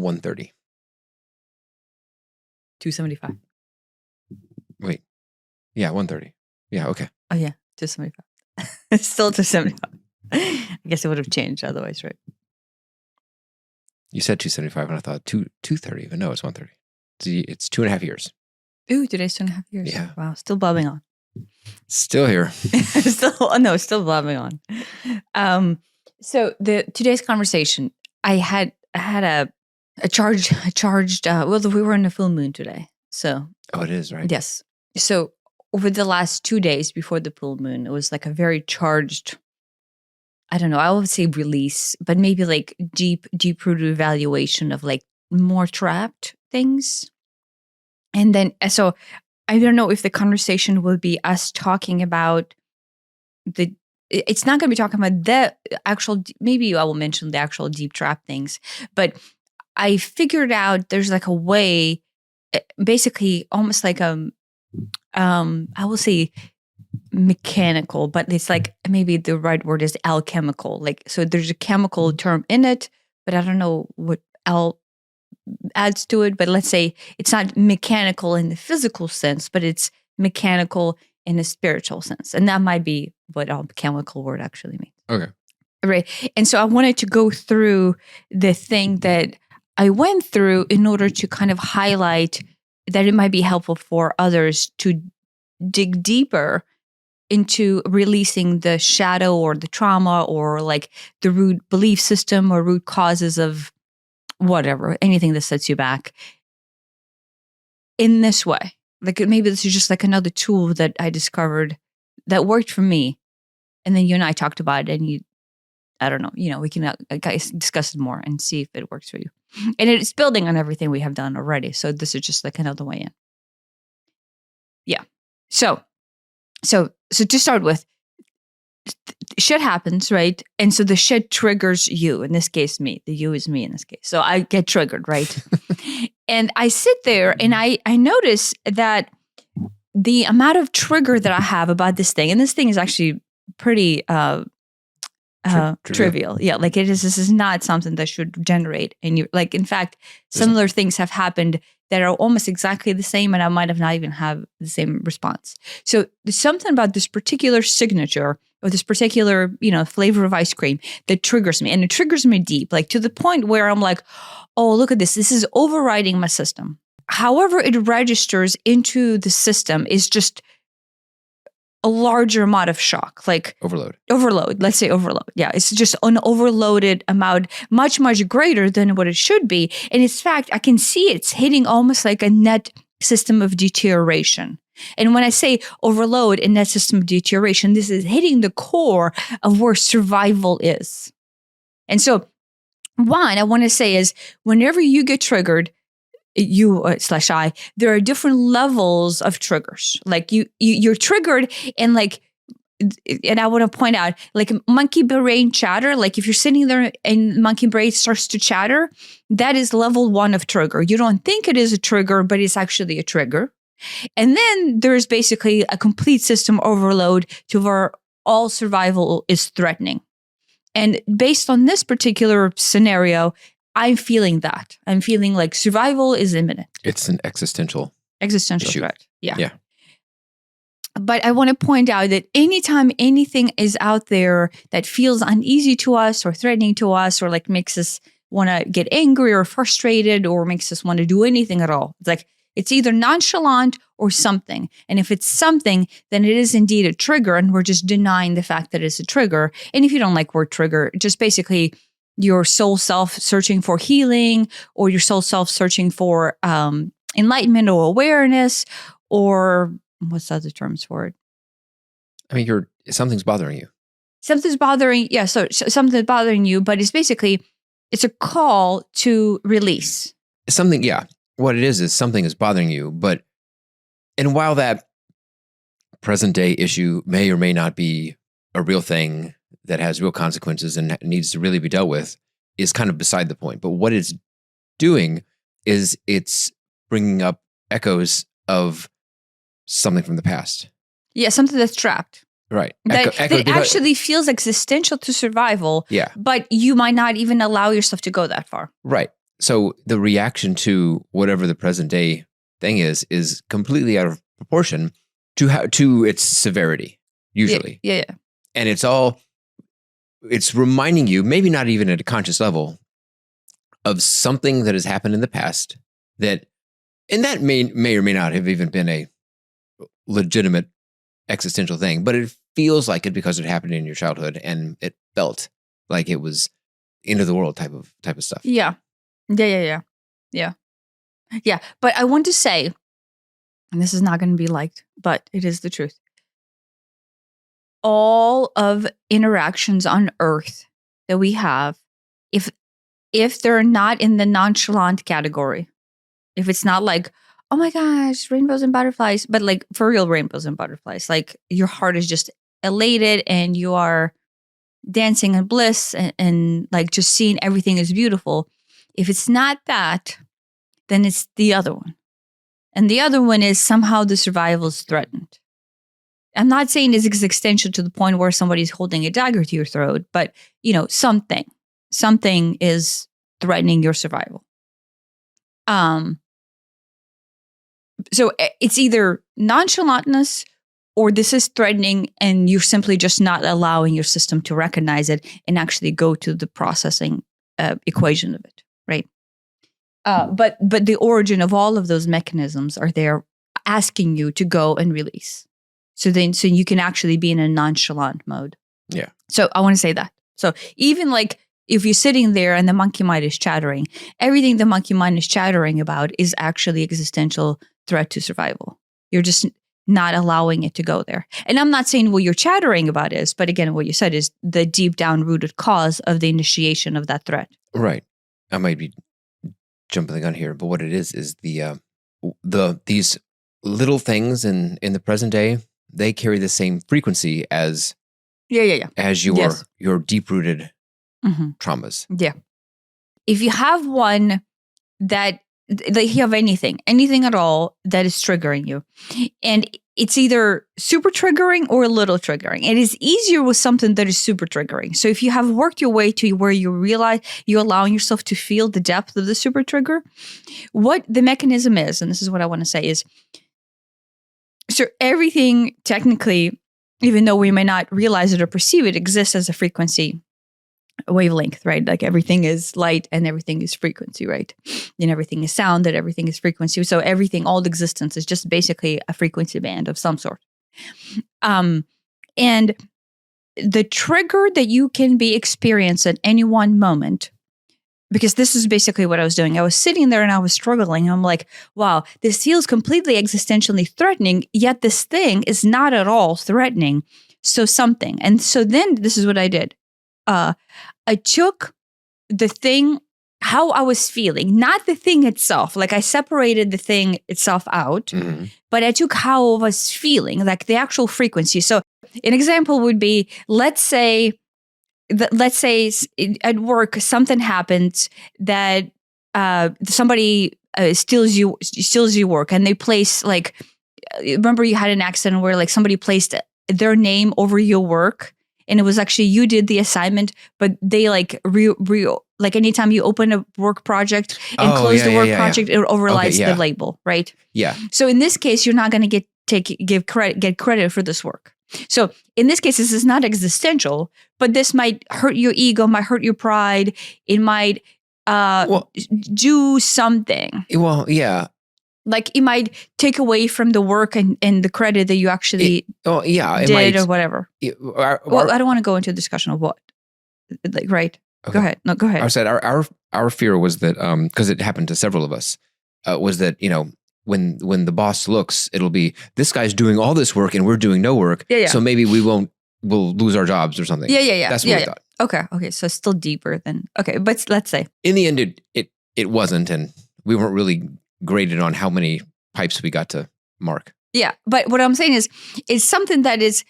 130. 275. Wait. Yeah, 130. Yeah, okay. Oh, yeah, 275. It's still 275. I guess it would have changed otherwise, right? You said 275, and I thought 230, but no, it's 130. It's 2.5 years. Ooh, today's 2.5 years. Yeah. Wow, still bobbing on. Still here. still bobbing on. So today's conversation, I had a charged. Well, we were in a full moon today, so. Oh, it is, right? Yes. So over the last 2 days before the full moon, it was like a very charged. I don't know. I would say release, but maybe like deep-rooted evaluation of like more trapped things. And then, so I don't know if the conversation will be us talking about it's not going to be talking about the actual, maybe I will mention the actual deep trap things, but I figured out there's like a way, basically almost like I will say mechanical, but it's like maybe the right word is alchemical. Like, so there's a chemical term in it, but I don't know what adds to it. But let's say it's not mechanical in the physical sense, but it's mechanical in a spiritual sense. And that might be what a chemical word actually means. Okay. Right. And so I wanted to go through the thing that I went through in order to kind of highlight that it might be helpful for others to dig deeper into releasing the shadow or the trauma or like the root belief system or root causes of whatever, anything that sets you back in this way. Like maybe this is just like another tool that I discovered that worked for me. And then you and I talked about it and I don't know, we can discuss it more and see if it works for you. And it's building on everything we have done already. So this is just like another way in. Yeah. So to start with, shit happens, right? And so the shit triggers you. In this case, me. The you is me in this case. So I get triggered, right? And I sit there and I notice that the amount of trigger that I have about this thing, and this thing is actually pretty trivial. Yeah, like it is. This is not something that should generate. And you like, in fact, similar things have happened that are almost exactly the same, and I might have not even have the same response. So there's something about this particular signature or this particular, flavor of ice cream that triggers me, and it triggers me deep, like to the point where I'm like, oh, look at this. This is overriding my system. However it registers into the system is just a larger amount of shock, like overload. Let's say overload. Yeah, it's just an overloaded amount, much, much greater than what it should be. And in fact, I can see it's hitting almost like a net system of deterioration. And when I say overload and net system of deterioration, this is hitting the core of where survival is. And so, one, I want to say is whenever you get triggered, you/I, there are different levels of triggers. Like you're triggered and I want to point out, like monkey brain chatter, like if you're sitting there and monkey brain starts to chatter, that is level 1 of trigger. You don't think it is a trigger, but it's actually a trigger. And then there's basically a complete system overload to where all survival is threatening. And based on this particular scenario, I'm feeling that. I'm feeling like survival is imminent. It's an existential issue. Threat. Yeah. But I want to point out that anytime anything is out there that feels uneasy to us or threatening to us or like makes us want to get angry or frustrated or makes us want to do anything at all, it's like it's either nonchalant or something. And if it's something, then it is indeed a trigger and we're just denying the fact that it's a trigger. And if you don't like word trigger, just basically your soul self searching for healing or your soul self searching for enlightenment or awareness or what's the other terms for it? I mean, something's bothering you. Something's bothering, yeah. So something's bothering you, but it's a call to release. Something, yeah. What it is something is bothering you, and while that present day issue may or may not be a real thing that has real consequences and needs to really be dealt with, is kind of beside the point. But what it's doing is it's bringing up echoes of something from the past. Yeah, something that's trapped. Right. That actually feels existential to survival. Yeah. But you might not even allow yourself to go that far. Right. So the reaction to whatever the present day thing is completely out of proportion to its severity, usually. Yeah. And it's reminding you, maybe not even at a conscious level, of something that has happened in the past and that may or may not have even been a legitimate existential thing, but it feels like it because it happened in your childhood and it felt like it was end of the world type of stuff. Yeah. But I want to say, and this is not going to be liked, but it is the truth. All of interactions on Earth that we have, if they're not in the nonchalant category, if it's not like, oh my gosh, rainbows and butterflies, but like for real rainbows and butterflies, like your heart is just elated and you are dancing in bliss and like just seeing everything is beautiful. If it's not that, then it's the other one. And the other one is somehow the survival is threatened. I'm not saying it's existential to the point where somebody's holding a dagger to your throat, but something is threatening your survival. So it's either nonchalantness or this is threatening and you're simply just not allowing your system to recognize it and actually go to the processing equation of it, right? But the origin of all of those mechanisms are there asking you to go and release. So you can actually be in a nonchalant mode. Yeah. So I want to say that. So even like if you're sitting there and the monkey mind is chattering, everything the monkey mind is chattering about is actually existential threat to survival. You're just not allowing it to go there. And I'm not saying what you're chattering about is, but again, what you said is the deep down rooted cause of the initiation of that threat. Right. I might be jumping the gun here, but what it is these little things in the present day, they carry the same frequency as as your deep rooted traumas. Yeah. If you have one that like you have anything at all that is triggering you, and it's either super triggering or a little triggering. It is easier with something that is super triggering. So if you have worked your way to where you realize you're allowing yourself to feel the depth of the super trigger, what the mechanism is, and this is what I want to say is, so everything technically, even though we may not realize it or perceive it, exists as a frequency wavelength, right? Like everything is light and everything is frequency, right? And everything is sound and everything is frequency. So everything, all existence is just basically a frequency band of some sort. And the trigger that you can be experienced at any one moment, because this is basically what I was doing. I was sitting there and I was struggling. I'm like, wow, this feels completely existentially threatening, yet this thing is not at all threatening. So something. And so then this is what I did. I took the thing, how I was feeling, not the thing itself. Like I separated the thing itself out, but I took how I was feeling, like the actual frequency. So an example would be, let's say at work, something happens that somebody steals your work and they place like, remember you had an accident where like somebody placed their name over your work. And it was actually you did the assignment, but they like like anytime you open a work project and close the work project, it overrides the label, right? Yeah. So in this case, you're not going to get credit for this work. So in this case, this is not existential, but this might hurt your ego, might hurt your pride. It might do something. Well, yeah. Like it might take away from the work and the credit that you actually did or whatever. Well, I don't want to go into a discussion of what. Like, right. Okay. Go ahead. No, go ahead. I said our fear was that, because it happened to several of us, was that, when the boss looks, it'll be, this guy's doing all this work and we're doing no work. Yeah. So maybe we'll lose our jobs or something. Yeah. That's what we thought. Okay. So still deeper than, okay. But let's say. In the end, it wasn't, and we weren't really graded on how many pipes we got to mark. Yeah. But what I'm saying is, it's something that is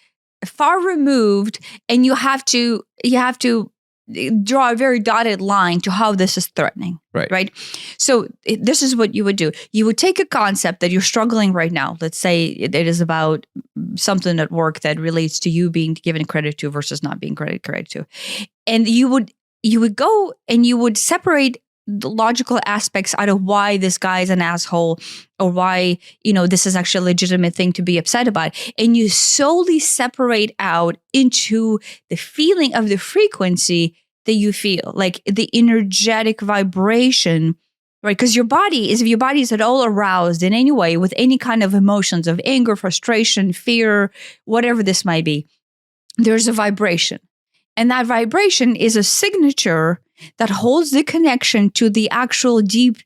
far removed and you have to draw a very dotted line to how this is threatening. Right. So this is what you would do. You would take a concept that you're struggling right now. Let's say it is about something at work that relates to you being given credit to versus not being credit to. And you would go and you would separate the logical aspects out of why this guy is an asshole or why, this is actually a legitimate thing to be upset about. And you solely separate out into the feeling of the frequency that you feel, like the energetic vibration, right? Because if your body is at all aroused in any way with any kind of emotions of anger, frustration, fear, whatever this might be, there's a vibration. And that vibration is a signature that holds the connection to the actual deep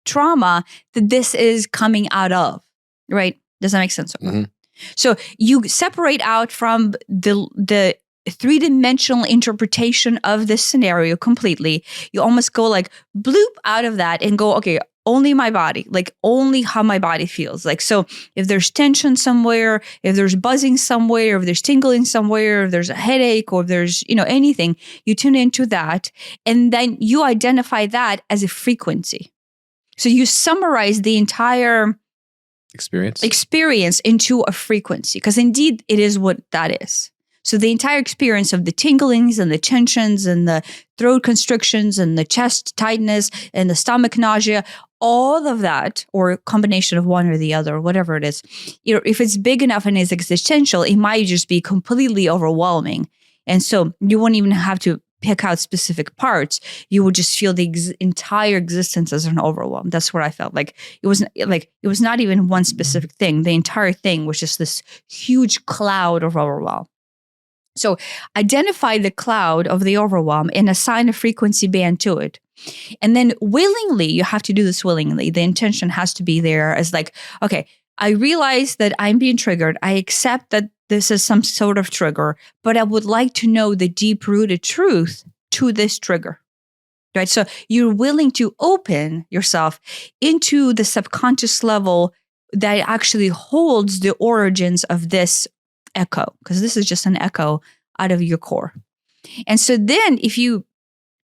trauma that this is coming out of, right? Does that make sense? Mm-hmm. So you separate out from the three-dimensional interpretation of this scenario completely. You almost go like bloop out of that and go, okay, only my body, like only how my body feels. Like, so if there's tension somewhere, if there's buzzing somewhere, if there's tingling somewhere, if there's a headache, or if there's, anything, you tune into that. And then you identify that as a frequency. So you summarize the entire experience into a frequency, because indeed it is what that is. So the entire experience of the tinglings and the tensions and the throat constrictions and the chest tightness and the stomach nausea, all of that, or a combination of one or the other, whatever it is, if it's big enough and is existential, it might just be completely overwhelming. And so you won't even have to pick out specific parts. You would just feel the entire existence as an overwhelm. That's what I felt like. It was not even one specific thing. The entire thing was just this huge cloud of overwhelm. So identify the cloud of the overwhelm and assign a frequency band to it. And then willingly, you have to do this willingly. The intention has to be there as like, okay, I realize that I'm being triggered. I accept that this is some sort of trigger, but I would like to know the deep-rooted truth to this trigger, right? So you're willing to open yourself into the subconscious level that actually holds the origins of this echo, because this is just an echo out of your core. And so then if you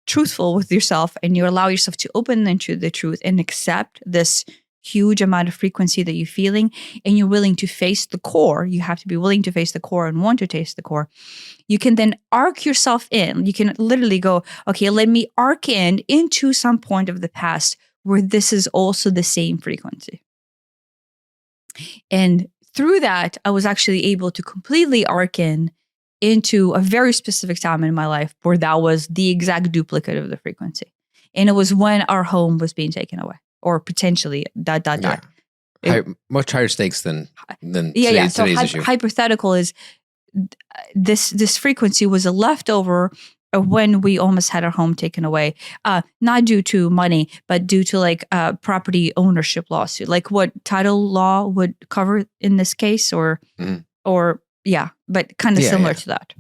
truthful with yourself and you allow yourself to open into the truth and accept this huge amount of frequency that you're feeling, and you're willing to face the core, you have to be willing to face the core and want to taste the core, you can then arc yourself in. You can literally go, okay, let me arc into some point of the past where this is also the same frequency. And through that, I was actually able to completely arc into a very specific time in my life where that was the exact duplicate of the frequency. And it was when our home was being taken away, or potentially ... Much higher stakes than today's issue. Hypothetical is this frequency was a leftover of when we almost had our home taken away, not due to money, but due to like property ownership lawsuit, like what title law would cover in this case, but kind of similar to that.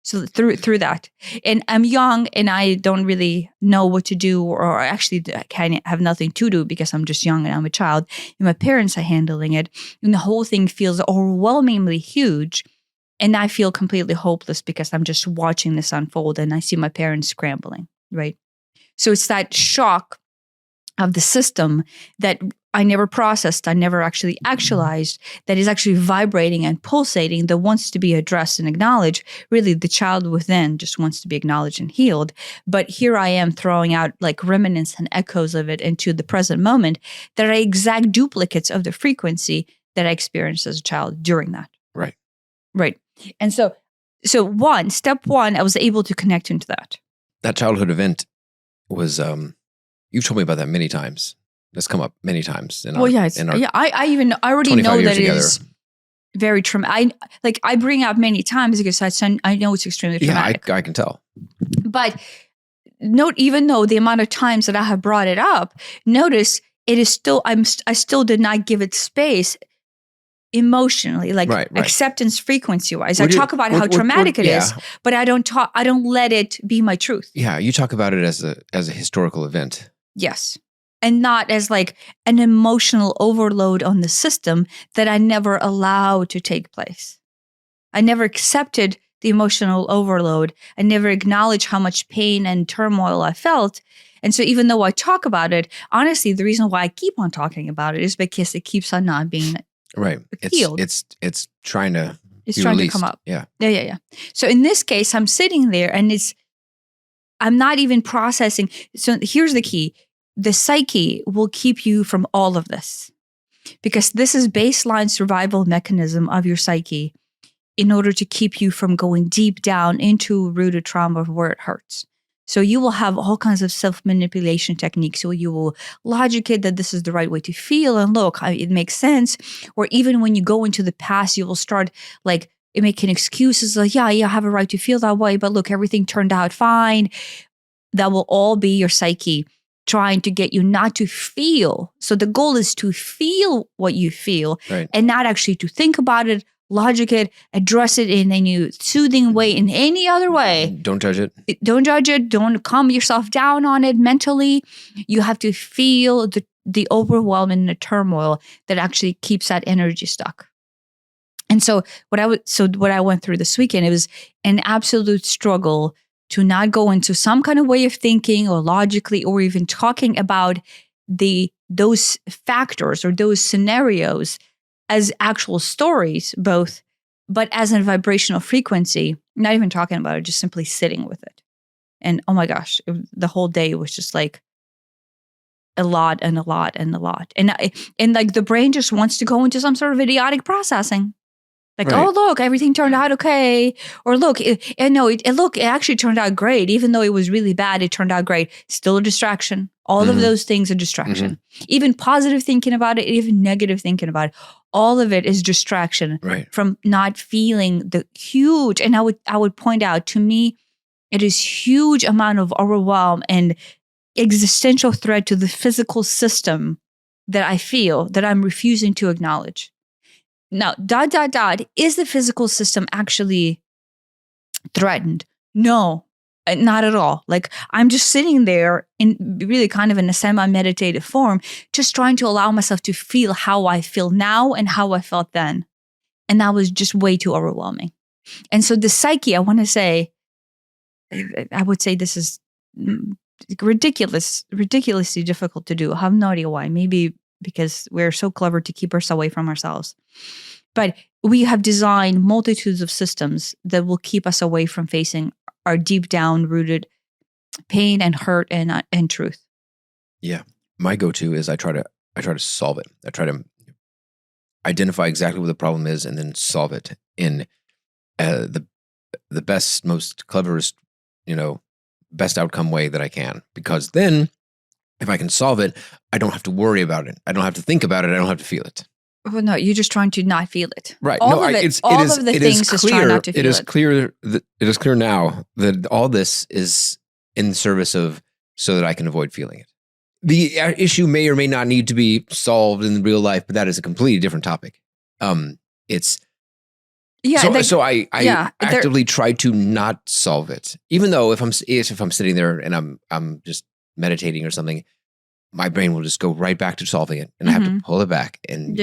So through that, and I'm young and I don't really know what to do, or actually I kind of have nothing to do because I'm just young and I'm a child, and my parents are handling it, and the whole thing feels overwhelmingly huge. And I feel completely hopeless because I'm just watching this unfold and I see my parents scrambling, right? So it's that shock of the system that I never processed, I never actually actualized, that is actually vibrating and pulsating, that wants to be addressed and acknowledged. Really, the child within just wants to be acknowledged and healed. But here I am throwing out like remnants and echoes of it into the present moment that are exact duplicates of the frequency that I experienced as a child during that. Right. And so step one, I was able to connect into that. That childhood event was, you've told me about that many times. That's come up many times. I already know that it is very traumatic. I bring up many times because I know it's extremely traumatic. Yeah, I can tell. But even though the amount of times that I have brought it up, notice it is still, I still did not give it space emotionally, acceptance frequency wise. I talk about how traumatic it is, but I don't let it be my truth. Yeah, you talk about it as a historical event. Yes. And not as like an emotional overload on the system that I never allowed to take place. I never accepted the emotional overload. I never acknowledged how much pain and turmoil I felt. And so even though I talk about it, honestly, the reason why I keep on talking about it is because it keeps on not being healed. It's trying to come up. Yeah. So in this case, I'm sitting there and I'm not even processing. So here's the key. the psyche will keep you from all of this, because this is baseline survival mechanism of your psyche in order to keep you from going deep down into rooted trauma where it hurts. So you will have all kinds of self-manipulation techniques. So you will logic it that this is the right way to feel. And look, it makes sense. Or even when you go into the past, you will start like making excuses like, yeah, I have a right to feel that way. But look, everything turned out fine. That will all be your psyche trying to get you not to feel. So the goal is to feel what you feel, right, and not actually to think about it, logic it, address it in any soothing way, in any other way. Don't judge it. Don't judge it. Don't calm yourself down on it mentally. You have to feel the overwhelm and the turmoil that actually keeps that energy stuck. And so what I went through this weekend, it was an absolute struggle to not go into some kind of way of thinking or logically or even talking about those factors or those scenarios as actual stories, both, but as a vibrational frequency, not even talking about it, just simply sitting with it. And oh my gosh, the whole day was just like a lot and a lot and a lot. And like the brain just wants to go into some sort of idiotic processing. Like, right. Oh, look, everything turned out okay. Or look, it actually turned out great. Even though it was really bad, it turned out great. Still a distraction. All of those things are distraction. Even positive thinking about it, even negative thinking about it. All of it is distraction from not feeling the huge. And I would point out, to me, it is huge amount of overwhelm and existential threat to the physical system that I feel that I'm refusing to acknowledge. Now, is the physical system actually threatened? No, not at all. Like, I'm just sitting there in really kind of in a semi-meditative form, just trying to allow myself to feel how I feel now and how I felt then. And that was just way too overwhelming. And so the psyche, I would say this is ridiculously difficult to do. I have no idea why. Maybe because we're so clever to keep us away from ourselves. But we have designed multitudes of systems that will keep us away from facing our deep down rooted pain and hurt and truth. Yeah. My go-to is I try to solve it. I try to identify exactly what the problem is and then solve it in the best, most cleverest, best outcome way that I can. Because then if I can solve it, I don't have to worry about it. I don't have to think about it. I don't have to feel it. Well, no, you're just trying to not feel it. Right. All of things is trying not to feel it. It is clear now that all this is in service of so that I can avoid feeling it. The issue may or may not need to be solved in real life, but that is a completely different topic. It's so I actively try to not solve it, even though if I'm sitting there and I'm just meditating or something, my brain will just go right back to solving it, and I have to pull it back. And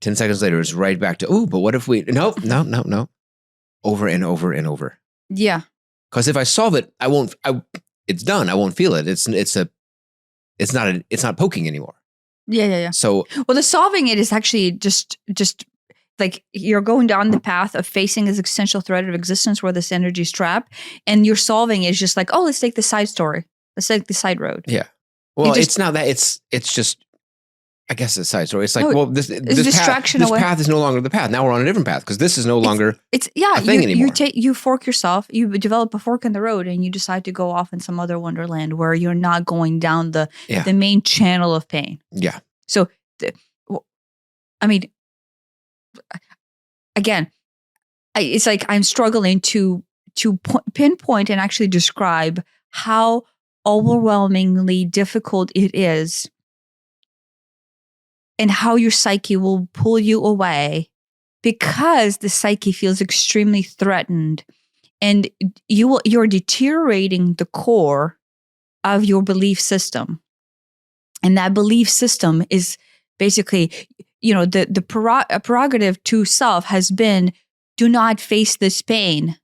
10 seconds later, it's right back to but what if we? No, over and over and over. Yeah, because if I solve it, I won't. It's done. I won't feel it. It's not poking anymore. Yeah. So the solving it is actually just like you're going down the path of facing this existential threat of existence where this energy is trapped, and you're solving is just like, let's take the side story. Let's take the side road. Yeah. Well, it's not that. It's just, I guess, a side story. It's like, this distraction path, away. This path is no longer the path. Now we're on a different path because this is no longer a thing anymore. You fork yourself. You develop a fork in the road, and you decide to go off in some other wonderland where you're not going down the main channel of pain. Yeah. So, again, it's like I'm struggling to pinpoint and actually describe how overwhelmingly difficult it is and how your psyche will pull you away because the psyche feels extremely threatened, and you're deteriorating the core of your belief system. And that belief system is basically, the prerogative to self has been, do not face this pain,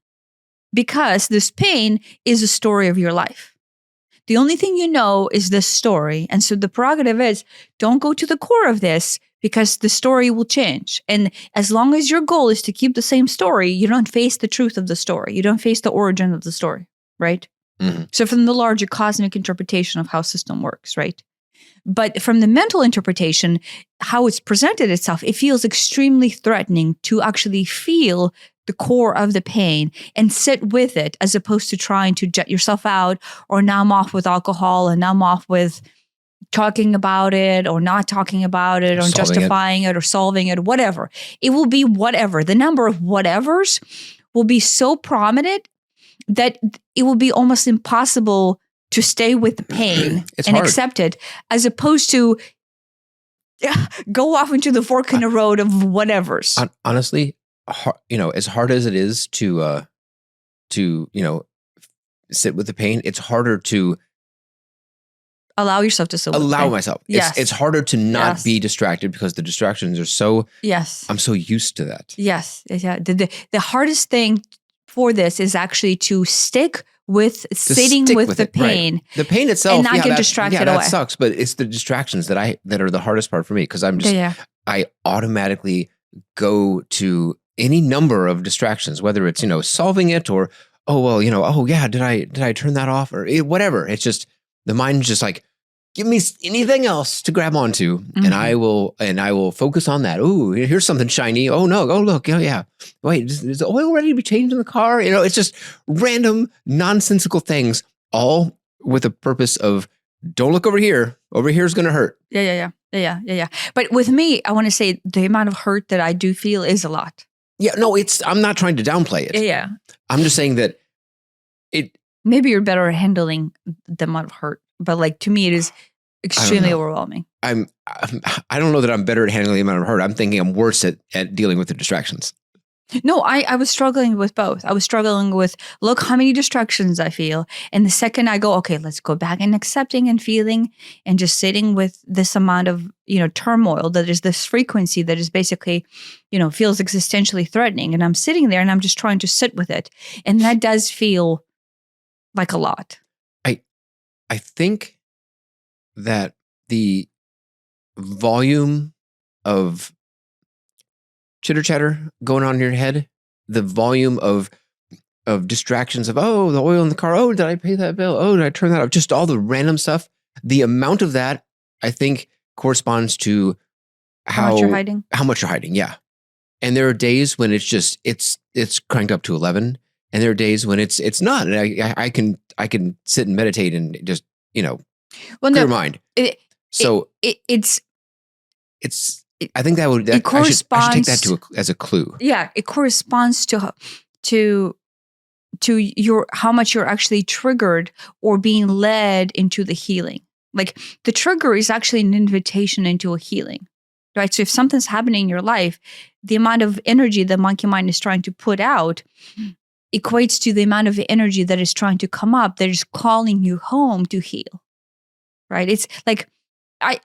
because this pain is a story of your life. The only thing you know is this story. And so the prerogative is, don't go to the core of this because the story will change. And as long as your goal is to keep the same story, you don't face the truth of the story. You don't face the origin of the story, right? Mm-hmm. So from the larger cosmic interpretation of how system works, right? But from the mental interpretation, how it's presented itself, it feels extremely threatening to actually feel the core of the pain and sit with it, as opposed to trying to jet yourself out, or now I'm off with alcohol, and now I'm off with talking about it or not talking about it or justifying it or solving it, or whatever. It will be whatever. The number of whatevers will be so prominent that it will be almost impossible to stay with the pain and hard. accept it, as opposed to go off into the fork in the road of whatevers. Honestly, as hard as it is to sit with the pain, it's harder to allow yourself to sit with allow the pain. myself. Yes. It's harder to not Yes. be distracted because the distractions are so. Yes. I'm so used to that. Yes. Yeah. The hardest thing for this is actually to stick with sitting with the it, pain. Right. The pain itself, and not get distracted away. That sucks, but it's the distractions that are the hardest part for me, because I'm just I automatically go to any number of distractions, whether it's solving it or did I turn that off or whatever. It's just the mind's just like, give me anything else to grab onto, and I will focus on that. Ooh, here's something shiny. Oh no, oh look, oh yeah. Wait, is the oil ready to be changed in the car? It's just random, nonsensical things, all with the purpose of don't look over here. Over here is going to hurt. Yeah. But with me, I want to say the amount of hurt that I do feel is a lot. Yeah, no, I'm not trying to downplay it. Yeah. I'm just saying that it. Maybe you're better at handling the amount of hurt, but to me, it is extremely overwhelming. I don't know that I'm better at handling the amount of hurt. I'm thinking I'm worse at dealing with the distractions. No, I was struggling with both. I was struggling with, look how many distractions I feel. And the second I go, okay, let's go back and accepting and feeling and just sitting with this amount of, turmoil, that is this frequency that is basically, feels existentially threatening. And I'm sitting there and I'm just trying to sit with it. And that does feel like a lot. I think that the volume of chitter chatter going on in your head, the volume of distractions of, oh, the oil in the car, oh, did I pay that bill? Oh, did I turn that off? Just all the random stuff. The amount of that, I think, corresponds to how much you're hiding. Yeah. And there are days when it's cranked up to 11, and there are days when it's not. And I can sit and meditate and just, clear your mind. It's I think I should take that as a clue. Yeah, it corresponds to your how much you're actually triggered or being led into the healing. Like the trigger is actually an invitation into a healing, right? So if something's happening in your life, the amount of energy the monkey mind is trying to put out equates to the amount of energy that is trying to come up, that is calling you home to heal, right? It's like, I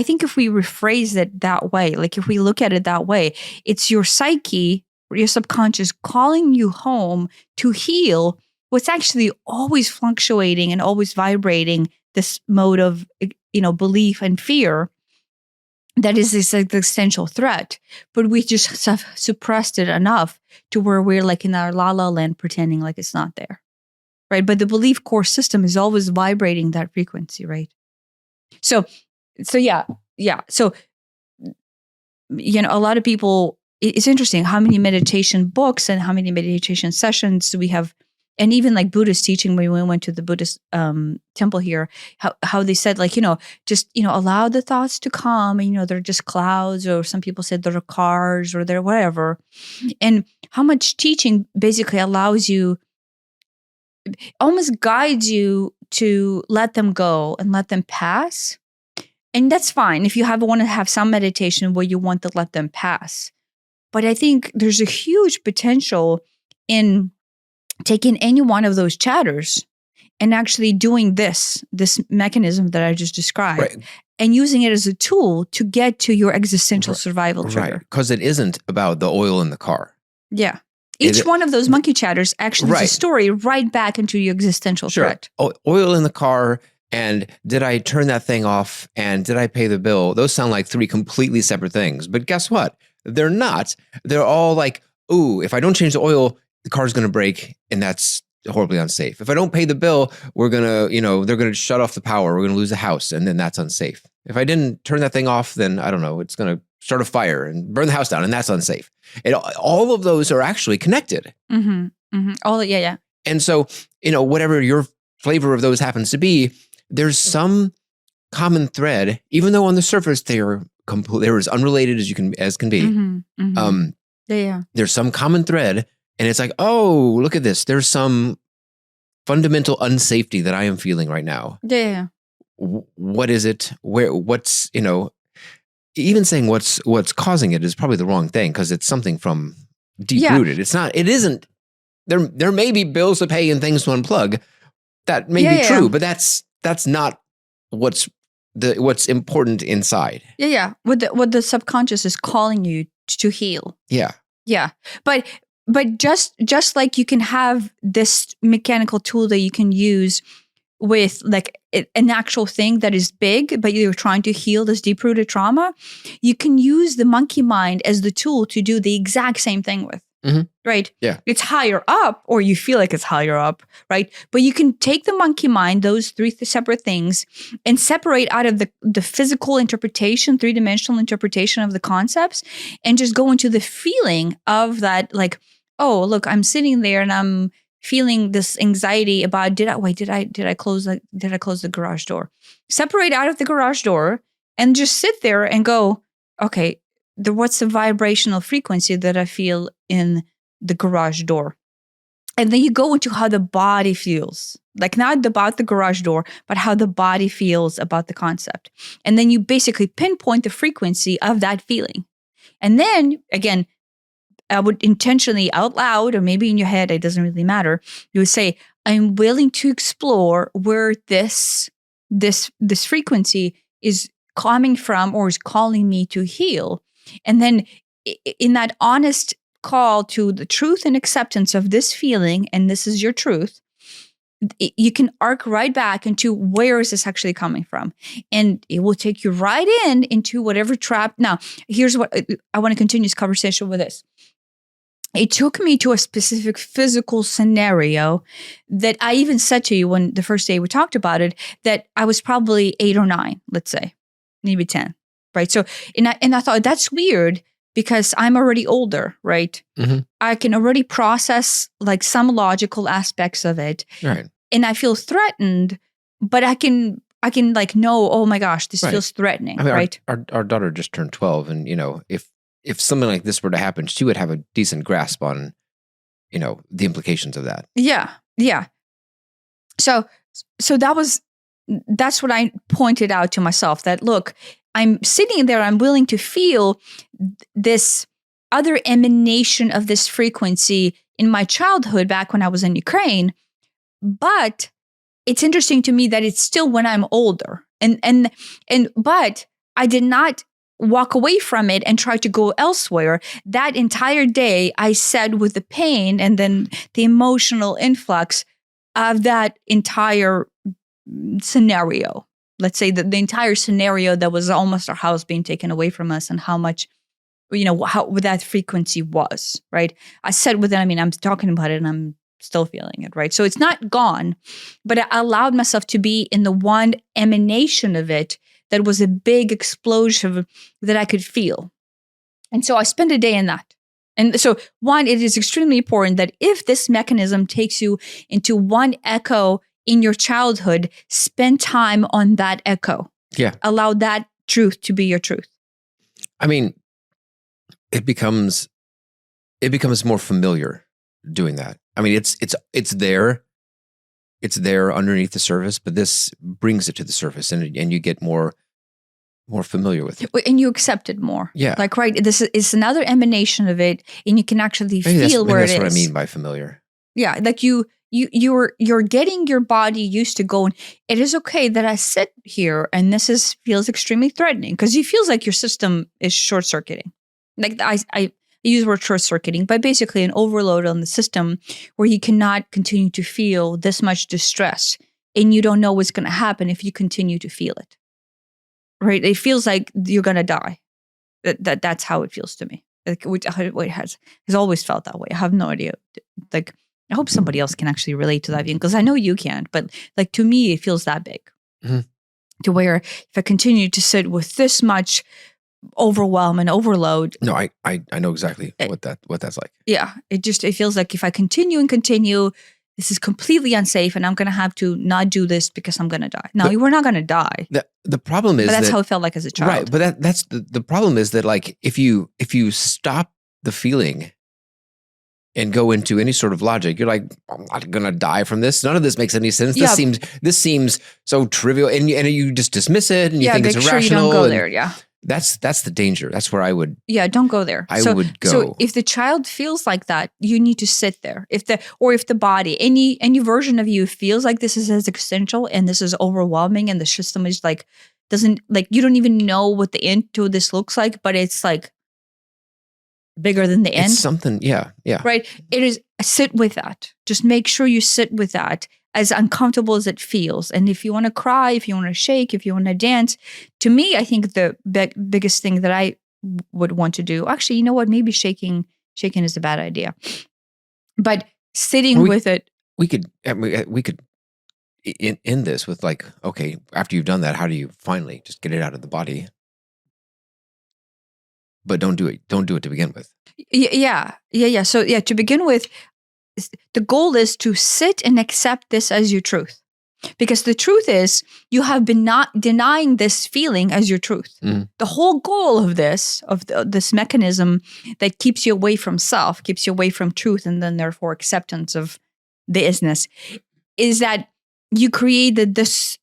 think if we rephrase it that way, like if we look at it that way, it's your psyche, your subconscious calling you home to heal what's actually always fluctuating and always vibrating this mode of, belief and fear that is this existential threat. But we just have suppressed it enough to where we're like in our la la land pretending like it's not there, right? But the belief core system is always vibrating that frequency, right? So yeah. So, a lot of people, it's interesting how many meditation books and how many meditation sessions do we have. And even like Buddhist teaching, when we went to the Buddhist temple here, how they said just, allow the thoughts to come and, they're just clouds, or some people said they're cars or they're whatever. And how much teaching basically allows you, almost guides you to let them go and let them pass. And that's fine if you want to have some meditation where you want to let them pass. But I think there's a huge potential in taking any one of those chatters and actually doing this mechanism that I just described, right, and using it as a tool to get to your existential survival trigger. Right, because it isn't about the oil in the car. Yeah. Each one of those monkey chatters actually is a story right back into your existential threat. Oil in the car, and did I turn that thing off, and did I pay the bill? Those sound like three completely separate things. But guess what? They're not. They're all like, ooh, if I don't change the oil, the car's going to break, and that's horribly unsafe. If I don't pay the bill, we're going to, they're going to shut off the power. We're going to lose the house. And then that's unsafe. If I didn't turn that thing off, then I don't know, it's going to start a fire and burn the house down. And that's unsafe. All of those are actually connected. Mm-hmm. Mm-hmm. All, yeah. And so, whatever your flavor of those happens to be, there's some common thread, even though on the surface they're as unrelated as can be. Mm-hmm. Mm-hmm. There's some common thread, and it's like, oh, look at this. There's some fundamental unsafety that I am feeling right now. Yeah. What is it? What's even saying what's causing it is probably the wrong thing, because it's something from deep rooted. It isn't. There may be bills to pay and things to unplug. That may be true, but that's not what's important inside. Yeah. What the subconscious is calling you to heal. Yeah. But just like you can have this mechanical tool that you can use with like an actual thing that is big, but you're trying to heal this deep-rooted trauma, you can use the monkey mind as the tool to do the exact same thing with. Mm-hmm. Right? Yeah. It's higher up, or you feel like it's higher up, right? But you can take the monkey mind, those three separate things, and separate out of the physical interpretation, three-dimensional interpretation of the concepts, and just go into the feeling of that, like, oh, look, I'm sitting there and I'm feeling this anxiety about did I close the garage door? Separate out of the garage door and just sit there and go, okay, what's the vibrational frequency that I feel in the garage door? And then you go into how the body feels, like not about the garage door, but how the body feels about the concept. And then you basically pinpoint the frequency of that feeling. And then again, I would intentionally out loud, or maybe in your head, it doesn't really matter. You would say, I'm willing to explore where this frequency is coming from or is calling me to heal. And then in that honest call to the truth and acceptance of this feeling, and this is your truth, you can arc right back into where is this actually coming from? And it will take you right into whatever trap. Now, here's what I want to continue this conversation with this. It took me to a specific physical scenario that I even said to you when the first day we talked about it, that I was probably 8 or 9, let's say, maybe 10, right? So, and I thought that's weird because I'm already older, right? Mm-hmm. I can already process like some logical aspects of it. Right. And I feel threatened, but I can like know, oh my gosh, this feels threatening, I mean, right? Our daughter just turned 12, and if something like this were to happen, she would have a decent grasp on, the implications of that. Yeah. So that's what I pointed out to myself, that look, I'm sitting there, I'm willing to feel this other emanation of this frequency in my childhood back when I was in Ukraine. But it's interesting to me that it's still when I'm older. But I did not walk away from it and try to go elsewhere. That entire day I sat with the pain and then the emotional influx of that entire scenario. Let's say that the entire scenario that was almost our house being taken away from us, and how much, how that frequency was, right? I sat with it. I mean, I'm talking about it and I'm still feeling it, right? So it's not gone, but I allowed myself to be in the one emanation of it that was a big explosion that I could feel. And so I spent a day in that. And so one, it is extremely important that if this mechanism takes you into one echo in your childhood, spend time on that echo. Yeah. Allow that truth to be your truth. I mean, it becomes more familiar doing that. I mean, it's there. It's there underneath the surface, but this brings it to the surface, and you get more familiar with it. And you accept it more. Yeah. Like, right, this is another emanation of it, and you can actually feel where it is. That's what I mean by familiar. Yeah, like you're getting your body used to going, it is okay that I sit here and this feels extremely threatening, because it feels like your system is short-circuiting. Like I use the word short-circuiting, but basically an overload on the system where you cannot continue to feel this much distress, and you don't know what's going to happen if you continue to feel it. Right? It feels like you're going to die. That's how it feels to me. Like it has always felt that way. I have no idea. Like I hope somebody else can actually relate to that feeling, because I know you can't, but like to me, it feels that big. Mhm. To where if I continue to sit with this much overwhelm and overload, No, I know exactly what that's like. yeah, it feels like if I continue, this is completely unsafe, and I'm going to have to not do this because I'm going to die. No, we're not going to die. The problem is But that's that, how it felt like as a child. right? But that's the problem is that, like, if you stop the feeling and go into any sort of logic, you're like, I'm not going to die from this. None of this makes any sense. Yeah. This seems so trivial, and you just dismiss it, and you think it's make irrational. sure you don't go and there. Yeah. That's the danger. That's where I would. Yeah, don't go there. I would go. So if the child feels like that, you need to sit there. If the body, any version of you feels like this is as existential and this is overwhelming, and the system is like doesn't, like, you don't even know what the end to this looks like, but it's like bigger than the end. It's something, yeah. Right. It is, sit with that. Just make sure you sit with that, as uncomfortable as it feels. And if you want to cry, if you want to shake, if you want to dance, to me, I think the biggest thing that I would want to do, actually, you know what? Maybe shaking is a bad idea. But sitting with it. We could end this with, like, okay, after you've done that, how do you finally just get it out of the body? But don't do it to begin with. Yeah. So yeah, to begin with, the goal is to sit and accept this as your truth. Because the truth is, you have been not denying this feeling as your truth. Mm. The whole goal of this mechanism that keeps you away from self, keeps you away from truth, and then therefore acceptance of the isness, is that you created this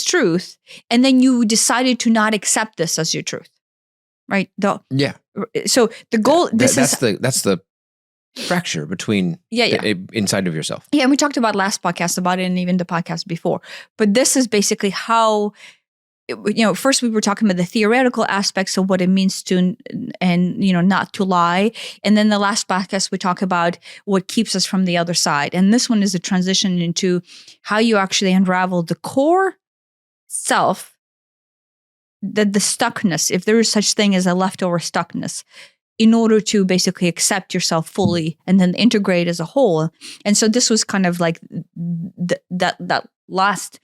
truth, and then you decided to not accept this as your truth. Right. So the goal. That's the fracture between inside of yourself. Yeah, and we talked about last podcast about it, and even the podcast before. But this is basically how. First we were talking about the theoretical aspects of what it means to, and not to lie, and then the last podcast we talk about what keeps us from the other side, and this one is a transition into how you actually unravel the core self. The stuckness, if there is such thing as a leftover stuckness, in order to basically accept yourself fully and then integrate as a whole. And so this was kind of like that last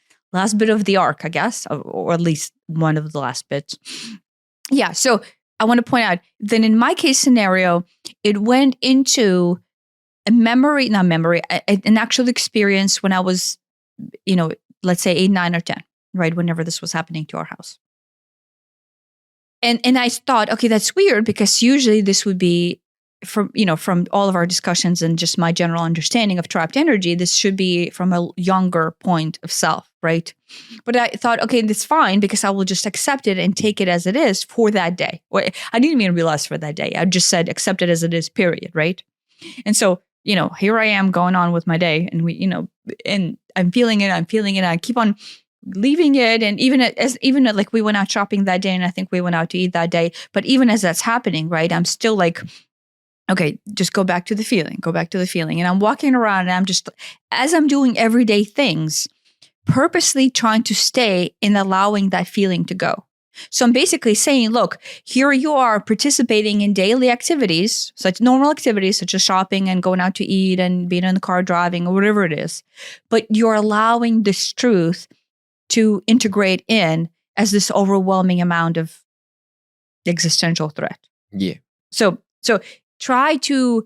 bit of the arc, I guess, or at least one of the last bits. Yeah. So I want to point out that in my case scenario, it went into an actual experience when I was, let's say 8, 9, or 10, right? Whenever this was happening to our house. And I thought, okay, that's weird, because usually this would be from all of our discussions and just my general understanding of trapped energy, this should be from a younger point of self, right? But I thought, okay, that's fine, because I will just accept it and take it as it is for that day. I didn't even realize for that day. I just said accept it as it is, period, right? And so, here I am going on with my day, and and I'm feeling it. I keep on leaving it, and even like we went out shopping that day, and I think we went out to eat that day, but even as that's happening, right, I'm still like, okay, just go back to the feeling, and I'm walking around, and I'm just, as I'm doing everyday things, purposely trying to stay in allowing that feeling to go. So I'm basically saying, look, here you are participating in daily activities, normal activities such as shopping and going out to eat and being in the car driving or whatever it is, but you're allowing this truth to integrate in as this overwhelming amount of existential threat. Yeah. So try to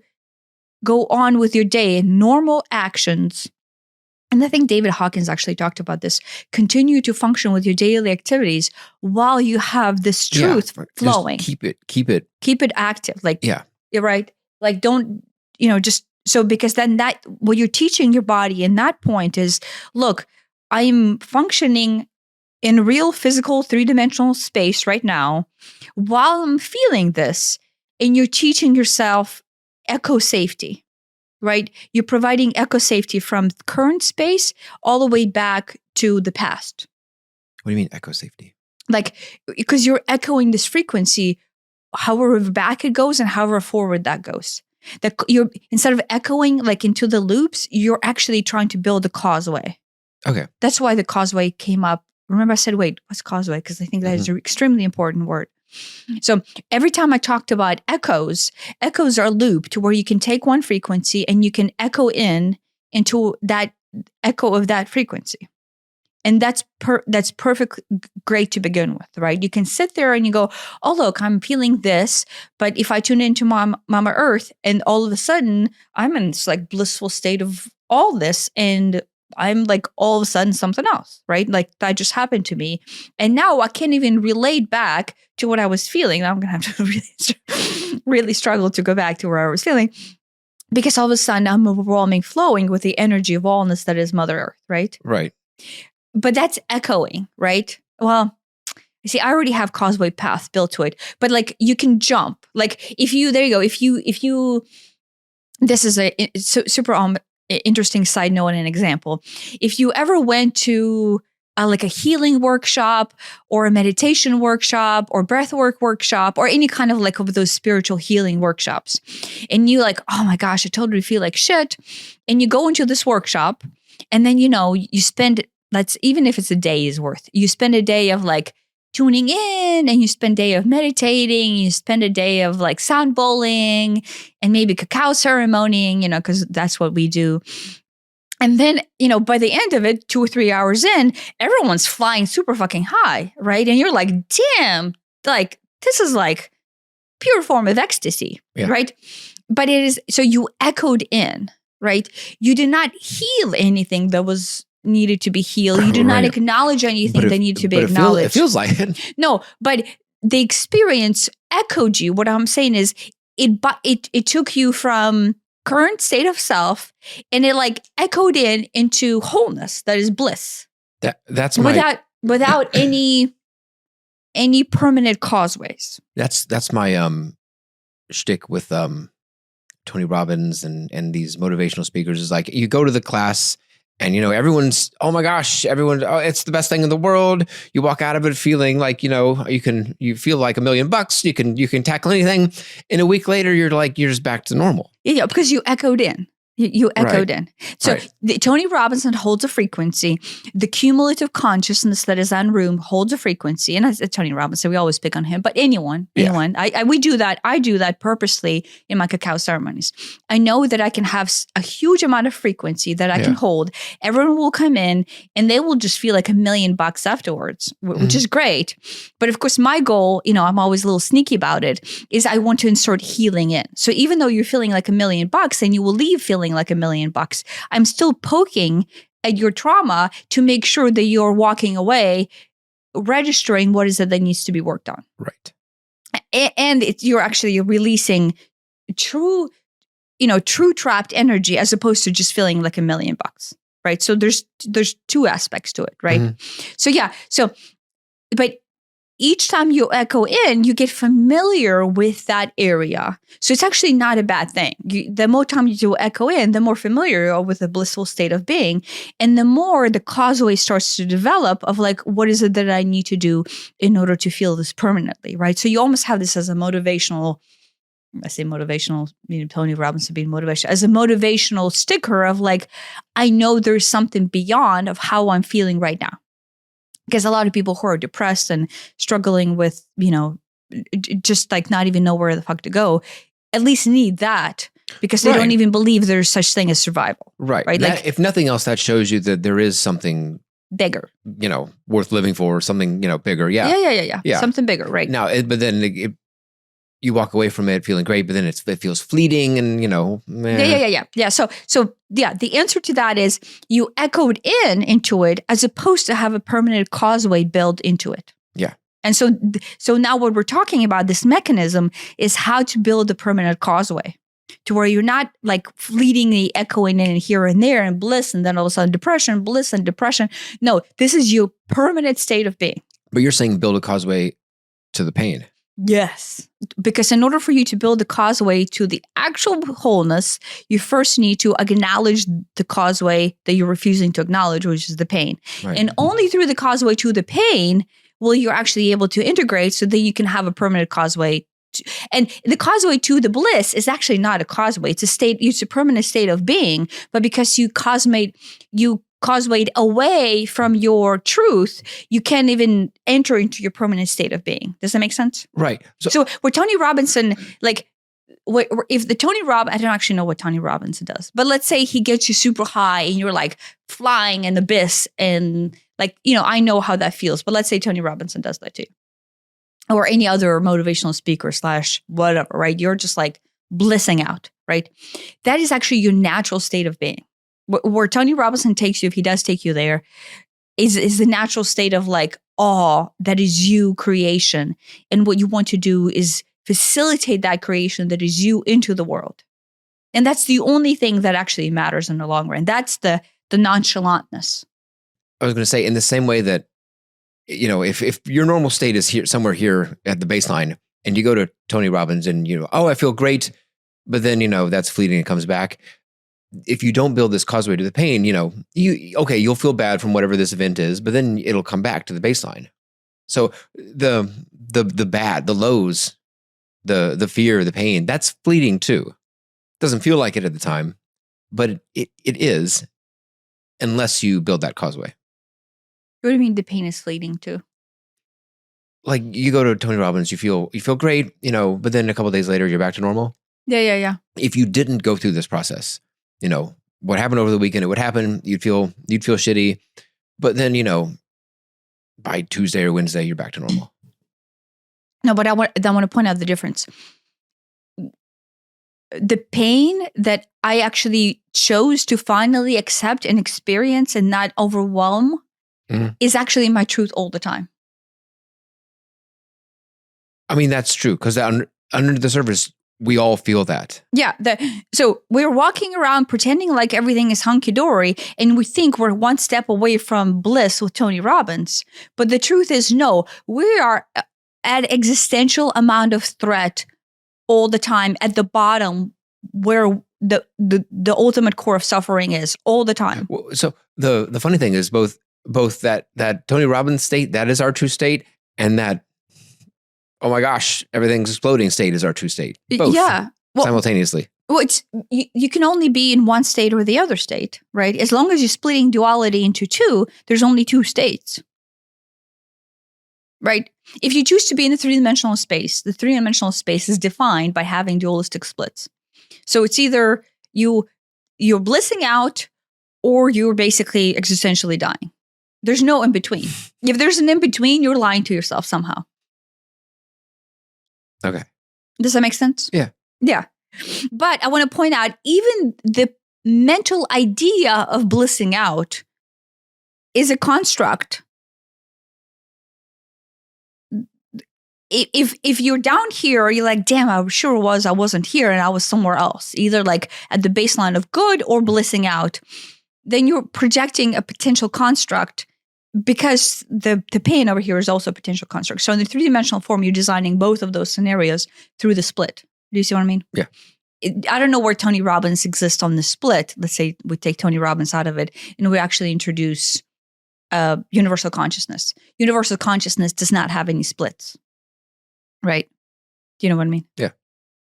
go on with your day in normal actions. And I think David Hawkins actually talked about this. Continue to function with your daily activities while you have this truth flowing. Just keep it active. Like, yeah. You're right. Like, don't, just so, because then that, what you're teaching your body in that point is, look, I'm functioning in real physical 3-dimensional space right now while I'm feeling this, and you're teaching yourself echo safety, right? You're providing echo safety from current space all the way back to the past. What do you mean echo safety? Like, because you're echoing this frequency, however back it goes and however forward that goes. That you're, instead of echoing like into the loops, you're actually trying to build a causeway. Okay. That's why the causeway came up. Remember I said, wait, what's causeway? Because I think that is an extremely important word. So every time I talked about echoes are looped to where you can take one frequency and you can echo into that echo of that frequency. And that's perfect, great to begin with, right? You can sit there and you go, oh, look, I'm feeling this. But if I tune into Mama Earth and all of a sudden I'm in this like blissful state of all this and I'm like all of a sudden something else, right? Like that just happened to me. And now I can't even relate back to what I was feeling. Now I'm going to have to really struggle to go back to where I was feeling because all of a sudden I'm overwhelming, flowing with the energy of allness that is Mother Earth, right? Right. But that's echoing, right? Well, you see, I already have causeway path built to it, but like you can jump. Like there you go. If you, this is a super interesting side note and an example. If you ever went to like a healing workshop or a meditation workshop or breathwork workshop or any kind of like of those spiritual healing workshops, and you like, oh my gosh, I totally feel like shit. And you go into this workshop and then, you spend, even if it's a day's worth, you spend a day of like tuning in and you spend a day of meditating, you spend a day of like sound bowling and maybe cacao ceremonying, because that's what we do. And then, by the end of it, 2 or 3 hours in, everyone's flying super fucking high, right? And you're like, damn, like this is like pure form of ecstasy, right? But it is, so you echoed in, right? You did not heal anything that was needed to be healed. You do not acknowledge anything that needed to be acknowledged. It feels like it. No, but the experience echoed you. What I'm saying is it took you from current state of self and it like echoed into wholeness that is bliss. That's my without any permanent causeways. That's my shtick with Tony Robbins and these motivational speakers is like you go to the class and everyone's, oh my gosh, it's the best thing in the world. You walk out of it feeling like, you feel like $1 million. You can tackle anything. And a week later, you're just back to normal. Yeah, because you echoed in. You echoed in. So Tony Robbins holds a frequency. The cumulative consciousness that is on room holds a frequency. And Tony Robbins, so we always pick on him. But anyone. We do that. I do that purposely in my cacao ceremonies. I know that I can have a huge amount of frequency that I can hold. Everyone will come in and they will just feel like $1 million afterwards, which is great. But of course, my goal, I'm always a little sneaky about it, is I want to insert healing in. So even though you're feeling like $1 million and you will leave feeling like $1 million, I'm still poking at your trauma to make sure that you're walking away, registering what is it that needs to be worked on. Right. And you're actually releasing true trapped energy as opposed to just feeling like $1 million. Right. So there's two aspects to it. Right. Mm-hmm. But each time you echo in, you get familiar with that area. So it's actually not a bad thing. The more time you do echo in, the more familiar you are with the blissful state of being. And the more the causeway starts to develop of like, what is it that I need to do in order to feel this permanently, right? So you almost have this as a motivational, I say motivational, Tony Robbins being motivational, as a motivational sticker of like, I know there's something beyond of how I'm feeling right now. Because a lot of people who are depressed and struggling with, just like not even know where the fuck to go, at least need that because they don't even believe there's such thing as survival. Right. Like, if nothing else, that shows you that there is something bigger, worth living for, something, bigger. Yeah. Something bigger. Right. Now, but then you walk away from it feeling great, but then it feels fleeting and, Yeah. So the answer to that is you echoed into it as opposed to have a permanent causeway built into it. Yeah. And so now what we're talking about, this mechanism is how to build a permanent causeway to where you're not like fleetingly echoing in here and there and bliss and then all of a sudden depression, bliss and depression. No, this is your permanent state of being. But you're saying build a causeway to the pain. Yes, because in order for you to build the causeway to the actual wholeness, you first need to acknowledge the causeway that you're refusing to acknowledge, which is the pain. Right. And only through the causeway to the pain will you actually able to integrate so that you can have a permanent causeway. And the causeway to the bliss is actually not a causeway. It's a permanent state of being, but because you causewayed away from your truth, you can't even enter into your permanent state of being. Does that make sense? Right. So where Tony Robinson, like, if the I don't actually know what Tony Robinson does, but let's say he gets you super high and you're like flying in the abyss and like, I know how that feels, but let's say Tony Robinson does that too. Or any other motivational speaker / whatever, right? You're just like blissing out, right? That is actually your natural state of being. Where Tony Robinson takes you, if he does take you there, is the natural state of like awe that is you creation. And what you want to do is facilitate that creation that is you into the world. And that's the only thing that actually matters in the long run. That's the nonchalantness. I was going to say, in the same way that, if your normal state is here, somewhere here at the baseline, and you go to Tony Robbins and, I feel great, but then, that's fleeting and comes back. If you don't build this causeway to the pain, you'll feel bad from whatever this event is, but then it'll come back to the baseline. So the bad, the lows, the fear, the pain, that's fleeting too. Doesn't feel like it at the time, but it is, unless you build that causeway. What do you mean the pain is fleeting too? Like you go to Tony Robbins, you feel great, but then a couple of days later you're back to normal. Yeah. If you didn't go through this process, what happened over the weekend, it would happen. You'd feel shitty, but then by Tuesday or Wednesday you're back to normal. No, but I want to point out the difference. The pain that I actually chose to finally accept and experience and not overwhelm is actually my truth all the time. I mean, that's true, because under the surface, we all feel that. Yeah. So we're walking around pretending like everything is hunky-dory, and we think we're one step away from bliss with Tony Robbins. But the truth is, no, we are at existential amount of threat all the time at the bottom where the ultimate core of suffering is all the time. So the funny thing is both that Tony Robbins state, that is our true state, and that, oh my gosh, everything's exploding state is our true state. Both. Yeah. Simultaneously. Well, you can only be in one state or the other state, right? As long as you're splitting duality into two, there's only two states. Right? If you choose to be in the three-dimensional space, the three-dimensional space is defined by having dualistic splits. So it's either you're blissing out or you're basically existentially dying. There's no in-between. If there's an in-between, you're lying to yourself somehow. Okay. Does that make sense? Yeah. Yeah. But I want to point out, even the mental idea of blissing out is a construct. If you're down here, you're like, damn, I wasn't here and I was somewhere else, either like at the baseline of good or blissing out, then you're projecting a potential construct, because the pain over here is also a potential construct. So in the three-dimensional form, you're designing both of those scenarios through the split. Do you see what I mean? Yeah. I don't know where Tony Robbins exists on the split. Let's say we take Tony Robbins out of it and we actually introduce universal consciousness. Universal consciousness does not have any splits. Right? Do you know what I mean? Yeah.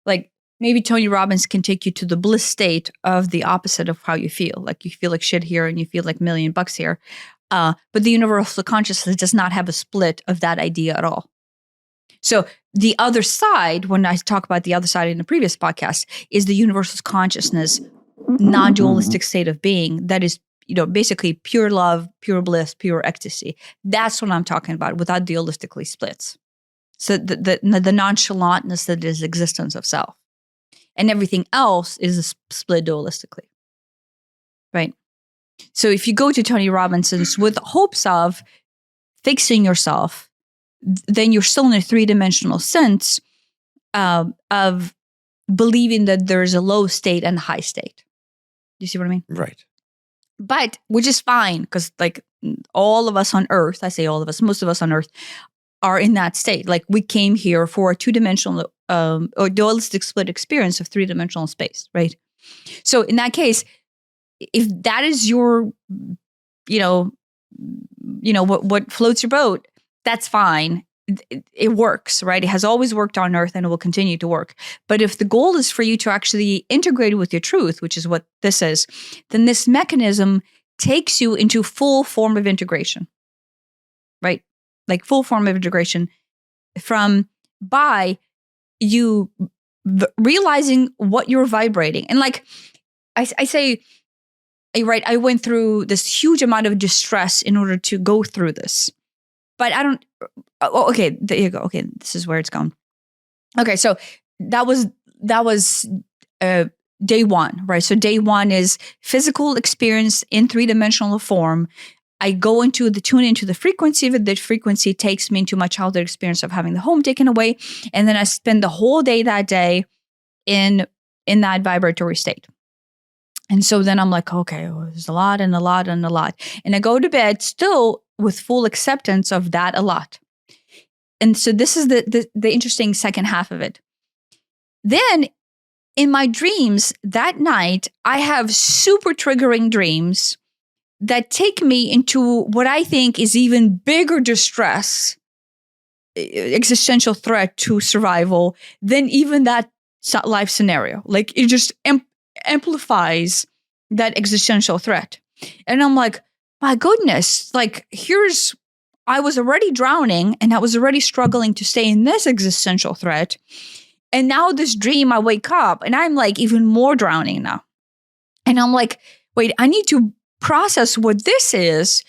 Like maybe Tony Robbins can take you to the bliss state of the opposite of how you feel. Like you feel like shit here and you feel like $1 million here. But the universal consciousness does not have a split of that idea at all. So the other side, when I talk about the other side in the previous podcast, is the universal consciousness, non-dualistic state of being that is, basically pure love, pure bliss, pure ecstasy. That's what I'm talking about, without dualistically splits. So the nonchalantness that is existence of self. And everything else is split dualistically. Right? So if you go to Tony Robinson's with hopes of fixing yourself, then you're still in a three-dimensional sense of believing that there's a low state and a high state. Do you see what I mean? Right. But which is fine, because like all of us on Earth, I say all of us, most of us on Earth are in that state. Like we came here for a two-dimensional or dualistic split experience of three-dimensional space, right? So in that case, if that is your, what floats your boat, that's fine. It works, right? It has always worked on Earth and it will continue to work. But if the goal is for you to actually integrate with your truth, which is what this is, then this mechanism takes you into full form of integration, right? Like full form of integration by you realizing what you're vibrating. And like I say, right, I went through this huge amount of distress in order to go through this. But I don't, okay, there you go. Okay, this is where it's going. Okay, so that was day one, right? So day one is physical experience in three-dimensional form. I go tune into the frequency of it. That frequency takes me into my childhood experience of having the home taken away. And then I spend the whole day that day in that vibratory state. And so then I'm like, okay, well, there's a lot and a lot and a lot. And I go to bed still with full acceptance of that a lot. And so this is the interesting second half of it. Then in my dreams that night, I have super triggering dreams that take me into what I think is even bigger distress, existential threat to survival than even that life scenario. Like it just amplifies that existential threat. And I'm like, my goodness, like I was already drowning and I was already struggling to stay in this existential threat. And now this dream, I wake up and I'm like even more drowning now. And I'm like, wait, I need to process what this is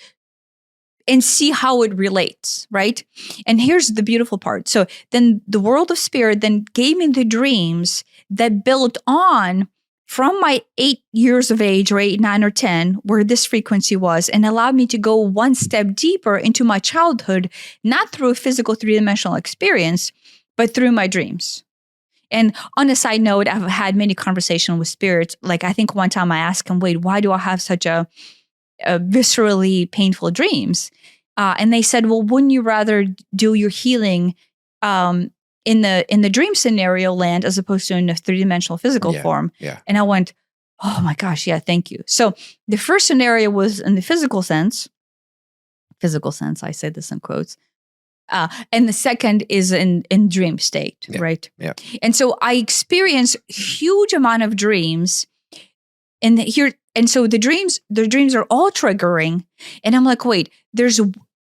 and see how it relates, right? And here's the beautiful part. So then the world of spirit then gave me the dreams that built on from my 8 years of age, or 8, 9, or 10, where this frequency was, and allowed me to go one step deeper into my childhood, not through a physical three-dimensional experience, but through my dreams. And on a side note, I've had many conversations with spirits. Like I think one time I asked him, wait, why do I have such a viscerally painful dreams? And they said, well, wouldn't you rather do your healing in the dream scenario land as opposed to in a three-dimensional physical form? Yeah. And I went, oh my gosh, yeah, thank you. So the first scenario was in the physical sense, I say this in quotes. And the second is in dream state, right? Yeah. And so I experience huge amount of dreams, and so the dreams are all triggering, and I'm like, wait,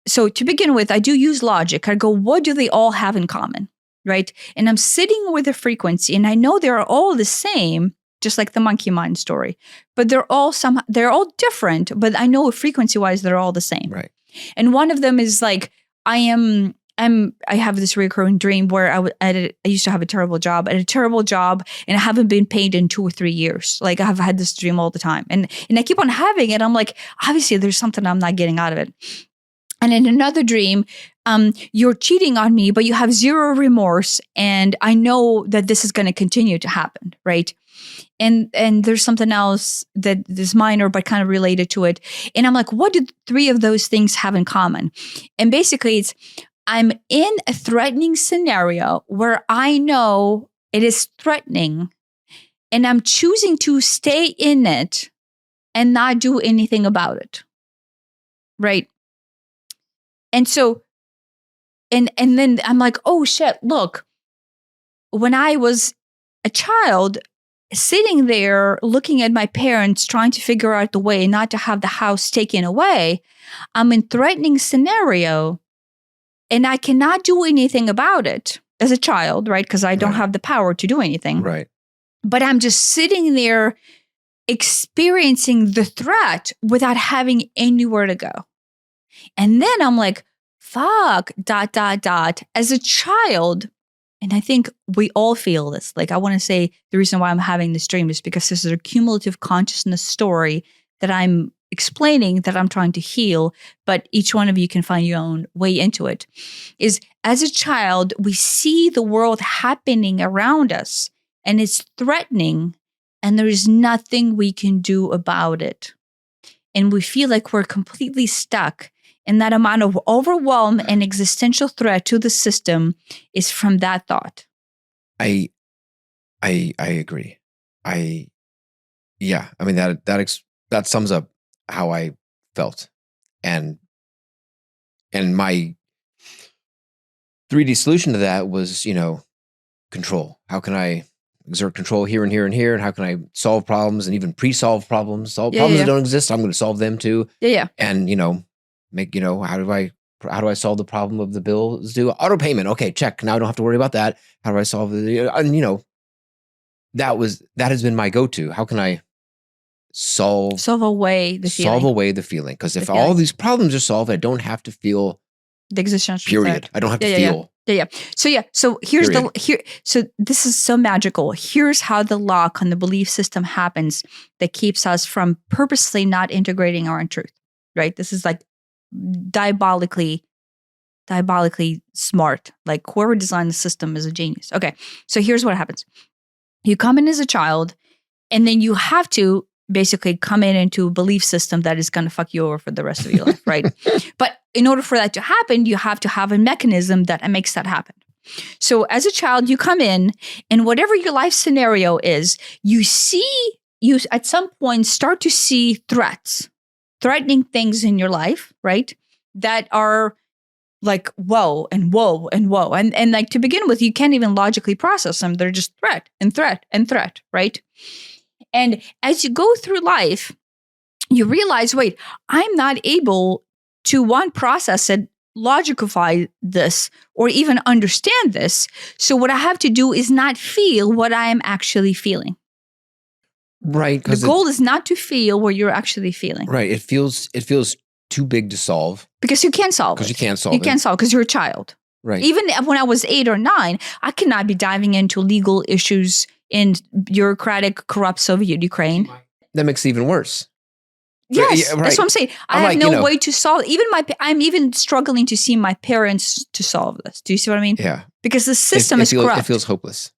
so to begin with, I do use logic. I go, what do they all have in common, right? And I'm sitting with a frequency, and I know they are all the same, just like the monkey mind story, but they're all different. But I know frequency wise, they're all the same, right? And one of them is like, I have this recurring dream where I used to have a terrible job, and I haven't been paid in 2 or 3 years. Like I have had this dream all the time, and I keep on having it. I'm like, obviously there's something I'm not getting out of it. And in another dream, you're cheating on me, but you have zero remorse, and I know that this is going to continue to happen, right? And there's something else that is minor but kind of related to it. And I'm like, what do 3 of those things have in common? And basically it's, I'm in a threatening scenario where I know it is threatening, and I'm choosing to stay in it and not do anything about it, right? And so, and then I'm like, oh shit, look, when I was a child, sitting there looking at my parents trying to figure out the way not to have the house taken away, I'm in threatening scenario and I cannot do anything about it as a child, right? Because I don't have the power to do anything. Right. But I'm just sitting there experiencing the threat without having anywhere to go. And then I'm like, fuck, ... As a child, and I think we all feel this. Like, I want to say the reason why I'm having this dream is because this is a cumulative consciousness story that I'm explaining, that I'm trying to heal, but each one of you can find your own way into it. Is as a child, we see the world happening around us and it's threatening, and there is nothing we can do about it. And we feel like we're completely stuck. And that amount of overwhelm and existential threat to the system is from that thought. I agree. I mean, that sums up how I felt. And my 3D solution to that was, control. How can I exert control here and here and here? And how can I solve problems and even pre-solve problems? Solve Yeah, problems yeah. that don't exist. I'm going to solve them too. Yeah. And, make, how do I solve the problem of the bills due? Auto payment. Okay, check. Now I don't have to worry about that. How do I solve it? And, that has been my go-to. How can I solve away the feeling. Solve away the feeling. Because if feeling. all these problems are solved, I don't have to feel the existential period. threat. I don't have to feel. Yeah. So here's period. So this is so magical. Here's how the lock on the belief system happens that keeps us from purposely not integrating our own truth. Right? This is like diabolically smart. Like whoever designed the system is a genius. Okay. So here's what happens. You come in as a child, and then you have to basically come into a belief system that is going to fuck you over for the rest of your life, right? But in order for that to happen, you have to have a mechanism that makes that happen. So as a child, you come in, and whatever your life scenario is, you at some point start to see threatening things in your life, right? That are like whoa and whoa and whoa. And like to begin with, you can't even logically process them. They're just threat and threat and threat, right? And as you go through life, you realize, wait, I'm not able to process it, logicify this, or even understand this. So what I have to do is not feel what I am actually feeling. Right. The goal is not to feel what you're actually feeling. Right. It feels too big to solve. Because you can't solve it. Because you can't solve it. You can't solve it because you're a child. Right. Even when I was 8 or 9, I could not be diving into legal issues in bureaucratic, corrupt Soviet Ukraine. That makes it even worse. Yes, right. That's what I'm saying. I have no way to solve it. I'm even struggling to see my parents to solve this. Do you see what I mean? Yeah. Because the system is corrupt. It feels hopeless.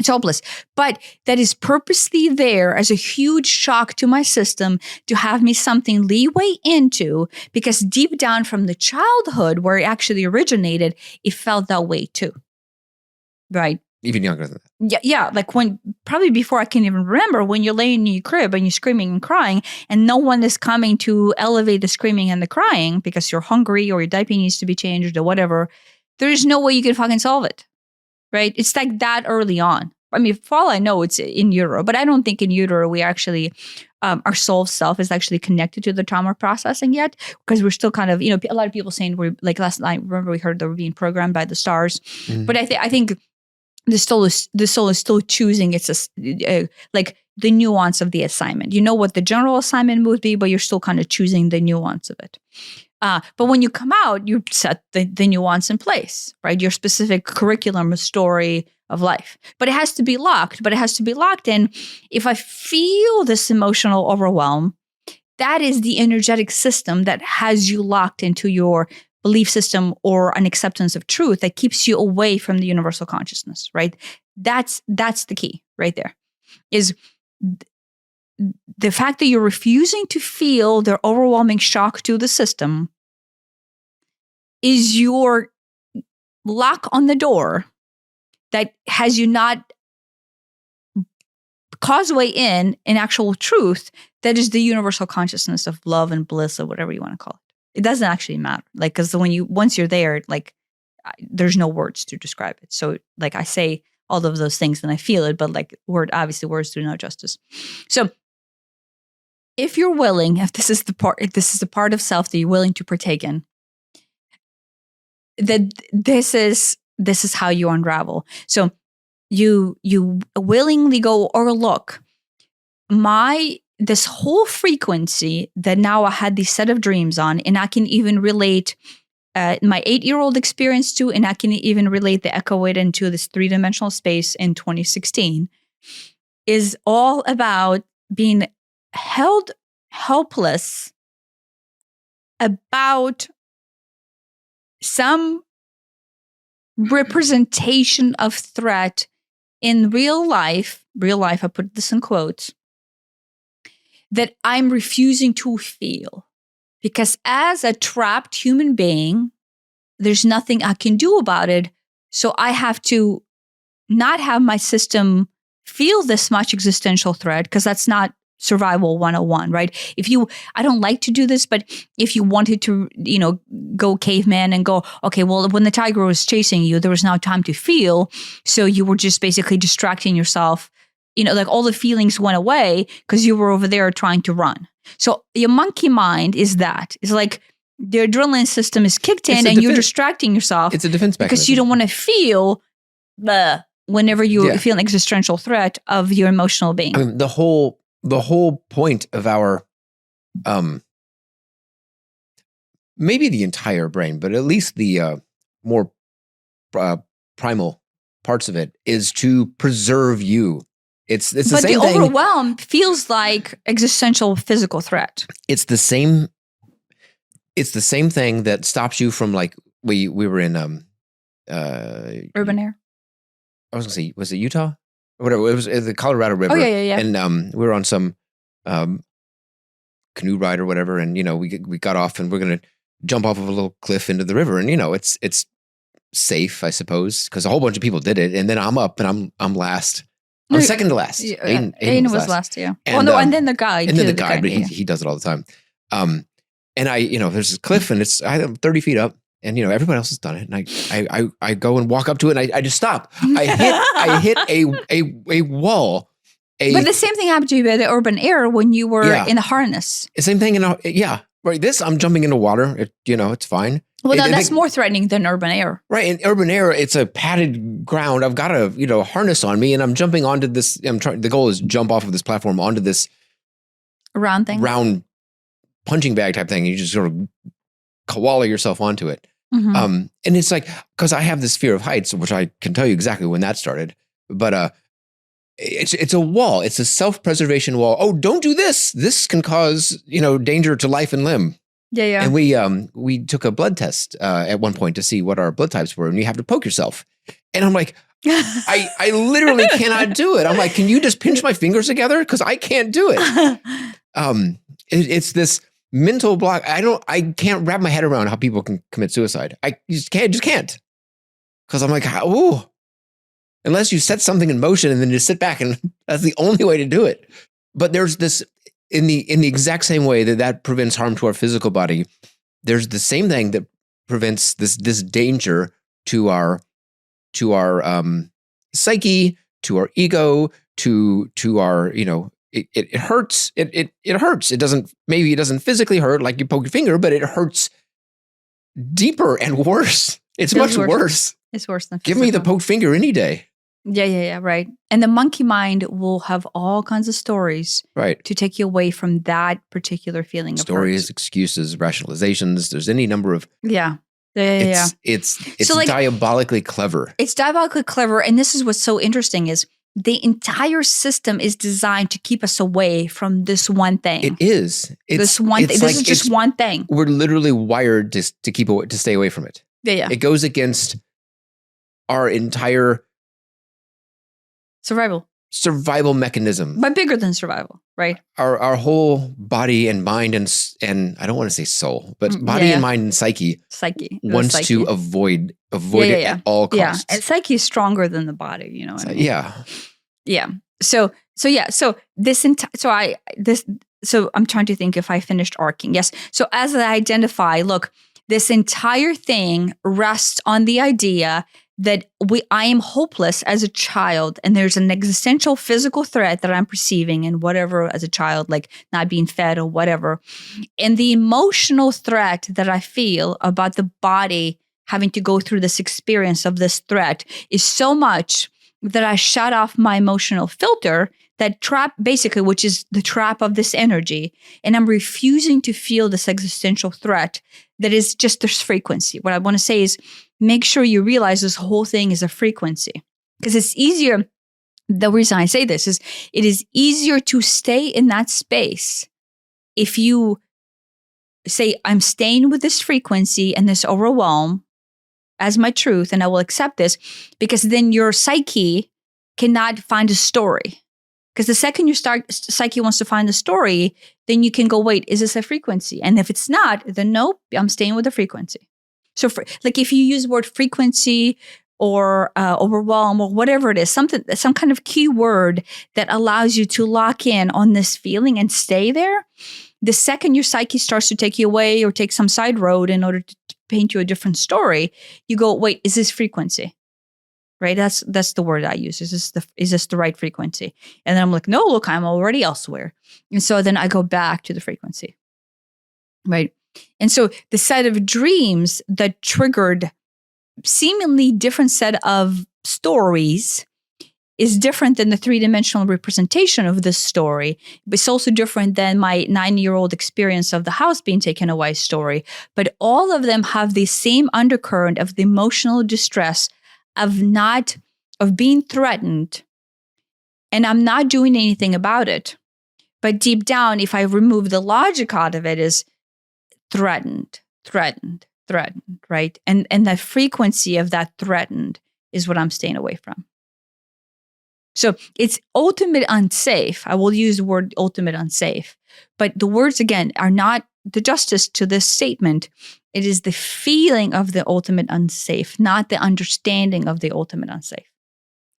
It's hopeless. But that is purposely there as a huge shock to my system to have me something leeway into, because deep down from the childhood where it actually originated, it felt that way too. Right? Even younger than that. Yeah. Like probably before I can even remember, when you're laying in your crib and you're screaming and crying, and no one is coming to elevate the screaming and the crying because you're hungry or your diaper needs to be changed or whatever, there's no way you can fucking solve it. Right? It's like that early on. I mean, for all I know, it's in utero, but I don't think in utero we actually, our soul self is actually connected to the trauma processing yet, because we're still kind of, a lot of people saying we're like last night, remember we heard that we're being programmed by the stars. Mm-hmm. But I think the soul is still choosing. It's like the nuance of the assignment. You know what the general assignment would be, but you're still kind of choosing the nuance of it. But when you come out, you set the nuance in place, right? Your specific curriculum, story of life. But it has to be locked. In. If I feel this emotional overwhelm, that is the energetic system that has you locked into your belief system or an acceptance of truth that keeps you away from the universal consciousness, right? That's the key right there, is the fact that you're refusing to feel the overwhelming shock to the system is your lock on the door that has you not causeway in actual truth that is the universal consciousness of love and bliss or whatever you want to call it. It doesn't actually matter, like, because once you're there, like, there's no words to describe it. So, like, I say all of those things and I feel it, but like obviously words do no justice. So, if you're willing, if this is the part of self that you're willing to partake in, that this is how you unravel. So, you willingly go, or look, this whole frequency that now I had this set of dreams on, and I can even relate my 8-year-old experience to, and I can even relate the echo it into this 3-dimensional space in 2016, is all about being held helpless about some representation of threat in real life, I put this in quotes, that I'm refusing to feel. Because as a trapped human being, there's nothing I can do about it. So I have to not have my system feel this much existential threat, because that's not survival 101, right? I don't like to do this, but if you wanted to, go caveman and go, okay, well, when the tiger was chasing you, there was now time to feel. So you were just basically distracting yourself, like all the feelings went away because you were over there trying to run. So your monkey mind is like the adrenaline system is kicked in and you're distracting yourself. It's a defense mechanism. Because you don't want to feel whenever you feel an existential threat of your emotional being. I mean, the whole point of our, maybe the entire brain, but at least the more primal parts of it is to preserve you. It's the same thing. But the overwhelm feels like existential physical threat. It's the same thing that stops you from, like, we were in urban air. I was gonna say, was it Utah or whatever? It was the Colorado River. Oh yeah. And we were on some canoe ride or whatever, and we got off and we're gonna jump off of a little cliff into the river, and it's safe, I suppose, because a whole bunch of people did it, and then I'm up and I'm last. I'm second to last. Aiden was last, yeah. And, and then the guide. And then the guide, but he does it all the time. And there's this cliff, and I'm 30 feet up, and everybody else has done it, and I go and walk up to it, and I just stop. I hit a wall. But the same thing happened to you at the urban air when you were in the harness. The same thing right. This, I'm jumping into water. It's fine. Well, that's more threatening than urban air. Right. In urban air, it's a padded ground. I've got a harness on me, and I'm jumping onto this. The goal is jump off of this platform onto this round punching bag type thing. And you just sort of koala yourself onto it. Mm-hmm. And it's like, because I have this fear of heights, which I can tell you exactly when that started. But it's a wall. It's a self-preservation wall. Oh, don't do this. This can cause danger to life and limb. Yeah. And we took a blood test at one point to see what our blood types were, and you have to poke yourself. And I'm like, I literally cannot do it. I'm like, can you just pinch my fingers together? Because I can't do it. It's this mental block. I can't wrap my head around how people can commit suicide. I just can't. Because I'm like, ooh, unless you set something in motion and then just sit back, and that's the only way to do it. But there's this. In the exact same way that prevents harm to our physical body, there's the same thing that prevents this danger to our psyche, to our ego, to our it hurts. It hurts. It doesn't physically hurt like you poke your finger, but it hurts deeper and worse. It's much worse. It's worse than physical. Give me the poked finger any day. Yeah, right. And the monkey mind will have all kinds of stories to take you away from that particular feeling stories, of hurt. Excuses, rationalizations. There's any number of... Yeah. It's so diabolically clever. It's diabolically clever. And this is what's so interesting is the entire system is designed to keep us away from this one thing. It is. This is just one thing. We're literally wired to stay away from it. Yeah. It goes against our entire... survival mechanism, but bigger than survival, right? Our whole body and mind and I don't want to say soul, but body and mind and psyche wants to avoid it at all costs. Yeah, and psyche is stronger than the body, Yeah. So I'm trying to think if I finished arcing. Yes. So as I identify, look, this entire thing rests on the idea that I am hopeless as a child, and there's an existential physical threat that I'm perceiving and whatever as a child, like not being fed or whatever. And the emotional threat that I feel about the body having to go through this experience of this threat is so much that I shut off my emotional filter, that trap basically, which is the trap of this energy. And I'm refusing to feel this existential threat that is just this frequency. What I want to say is, make sure you realize this whole thing is a frequency, because it's easier. The reason I say this is it is easier to stay in that space if you say, I'm staying with this frequency and this overwhelm as my truth, and I will accept this, because then your psyche cannot find a story. Because the second psyche wants to find a story, then you can go, wait, is this a frequency? And if it's not, then nope, I'm staying with the frequency. So like if you use the word frequency or overwhelm or whatever it is, some kind of keyword that allows you to lock in on this feeling and stay there. The second your psyche starts to take you away or take some side road in order to paint you a different story, you go, wait, is this frequency? Right? That's the word I use. Is this the right frequency? And then I'm like, no, look, I'm already elsewhere. And so then I go back to the frequency. Right? And so the set of dreams that triggered seemingly different set of stories is different than the three-dimensional representation of this story. But it's also different than my 9-year-old experience of the house being taken away story. But all of them have the same undercurrent of the emotional distress of being threatened, and I'm not doing anything about it. But deep down, if I remove the logic out of it, is threatened, right? And the frequency of that threatened is what I'm staying away from. So it's ultimate unsafe. I will use the word ultimate unsafe, but the words again are not the justice to this statement. It is the feeling of the ultimate unsafe, not the understanding of the ultimate unsafe.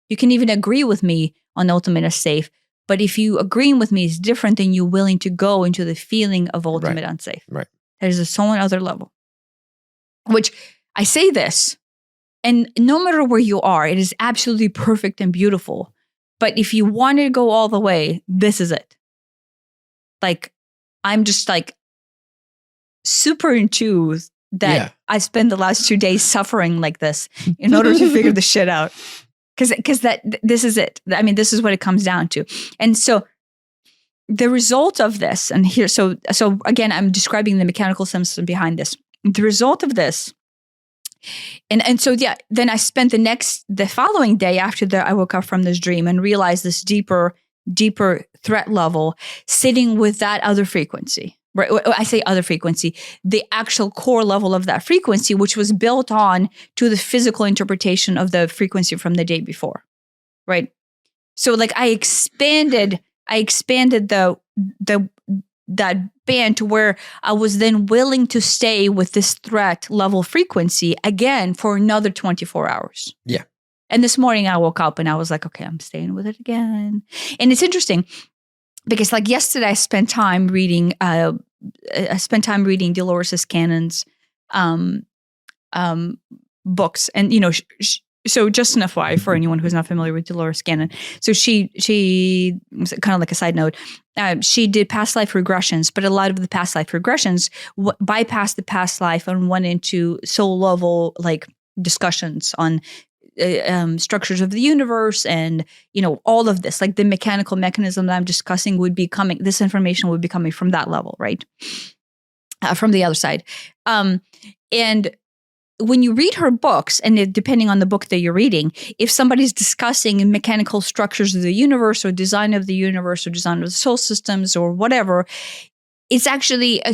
You can even agree with me on ultimate unsafe, but if you agreeing with me is different than you willing to go into the feeling of ultimate unsafe. Right. That is a whole other level. Which I say this, and no matter where you are, it is absolutely perfect and beautiful. But if you want to go all the way, this is it. Like, I'm just like super into that. I spent the last 2 days suffering like this in order to figure the shit out. Because this is it. I mean, this is what it comes down to. And so the result of this, and here, so again, I'm describing the mechanical system behind this. The result of this, and so yeah, then I spent the following day after I woke up from this dream and realized this deeper threat level, sitting with that other frequency. Right? I say other frequency, the actual core level of that frequency, which was built on to the physical interpretation of the frequency from the day before. Right? So like I expanded that band to where I was then willing to stay with this threat level frequency again for another 24 hours. Yeah. And this morning I woke up and I was like, okay, I'm staying with it again. And it's interesting because like yesterday I spent time reading Dolores Cannon's books. And, you know, so just an FYI for anyone who's not familiar with Dolores Cannon. So she kind of like a side note, she did past life regressions, but a lot of the past life regressions bypassed the past life and went into soul level like discussions on structures of the universe and, you know, all of this, like the mechanical mechanism that I'm discussing this information would be coming from that level, right? From the other side. And when you read her books, and depending on the book that you're reading, if somebody's discussing mechanical structures of the universe or design of the universe or design of the soul systems or whatever, it's actually a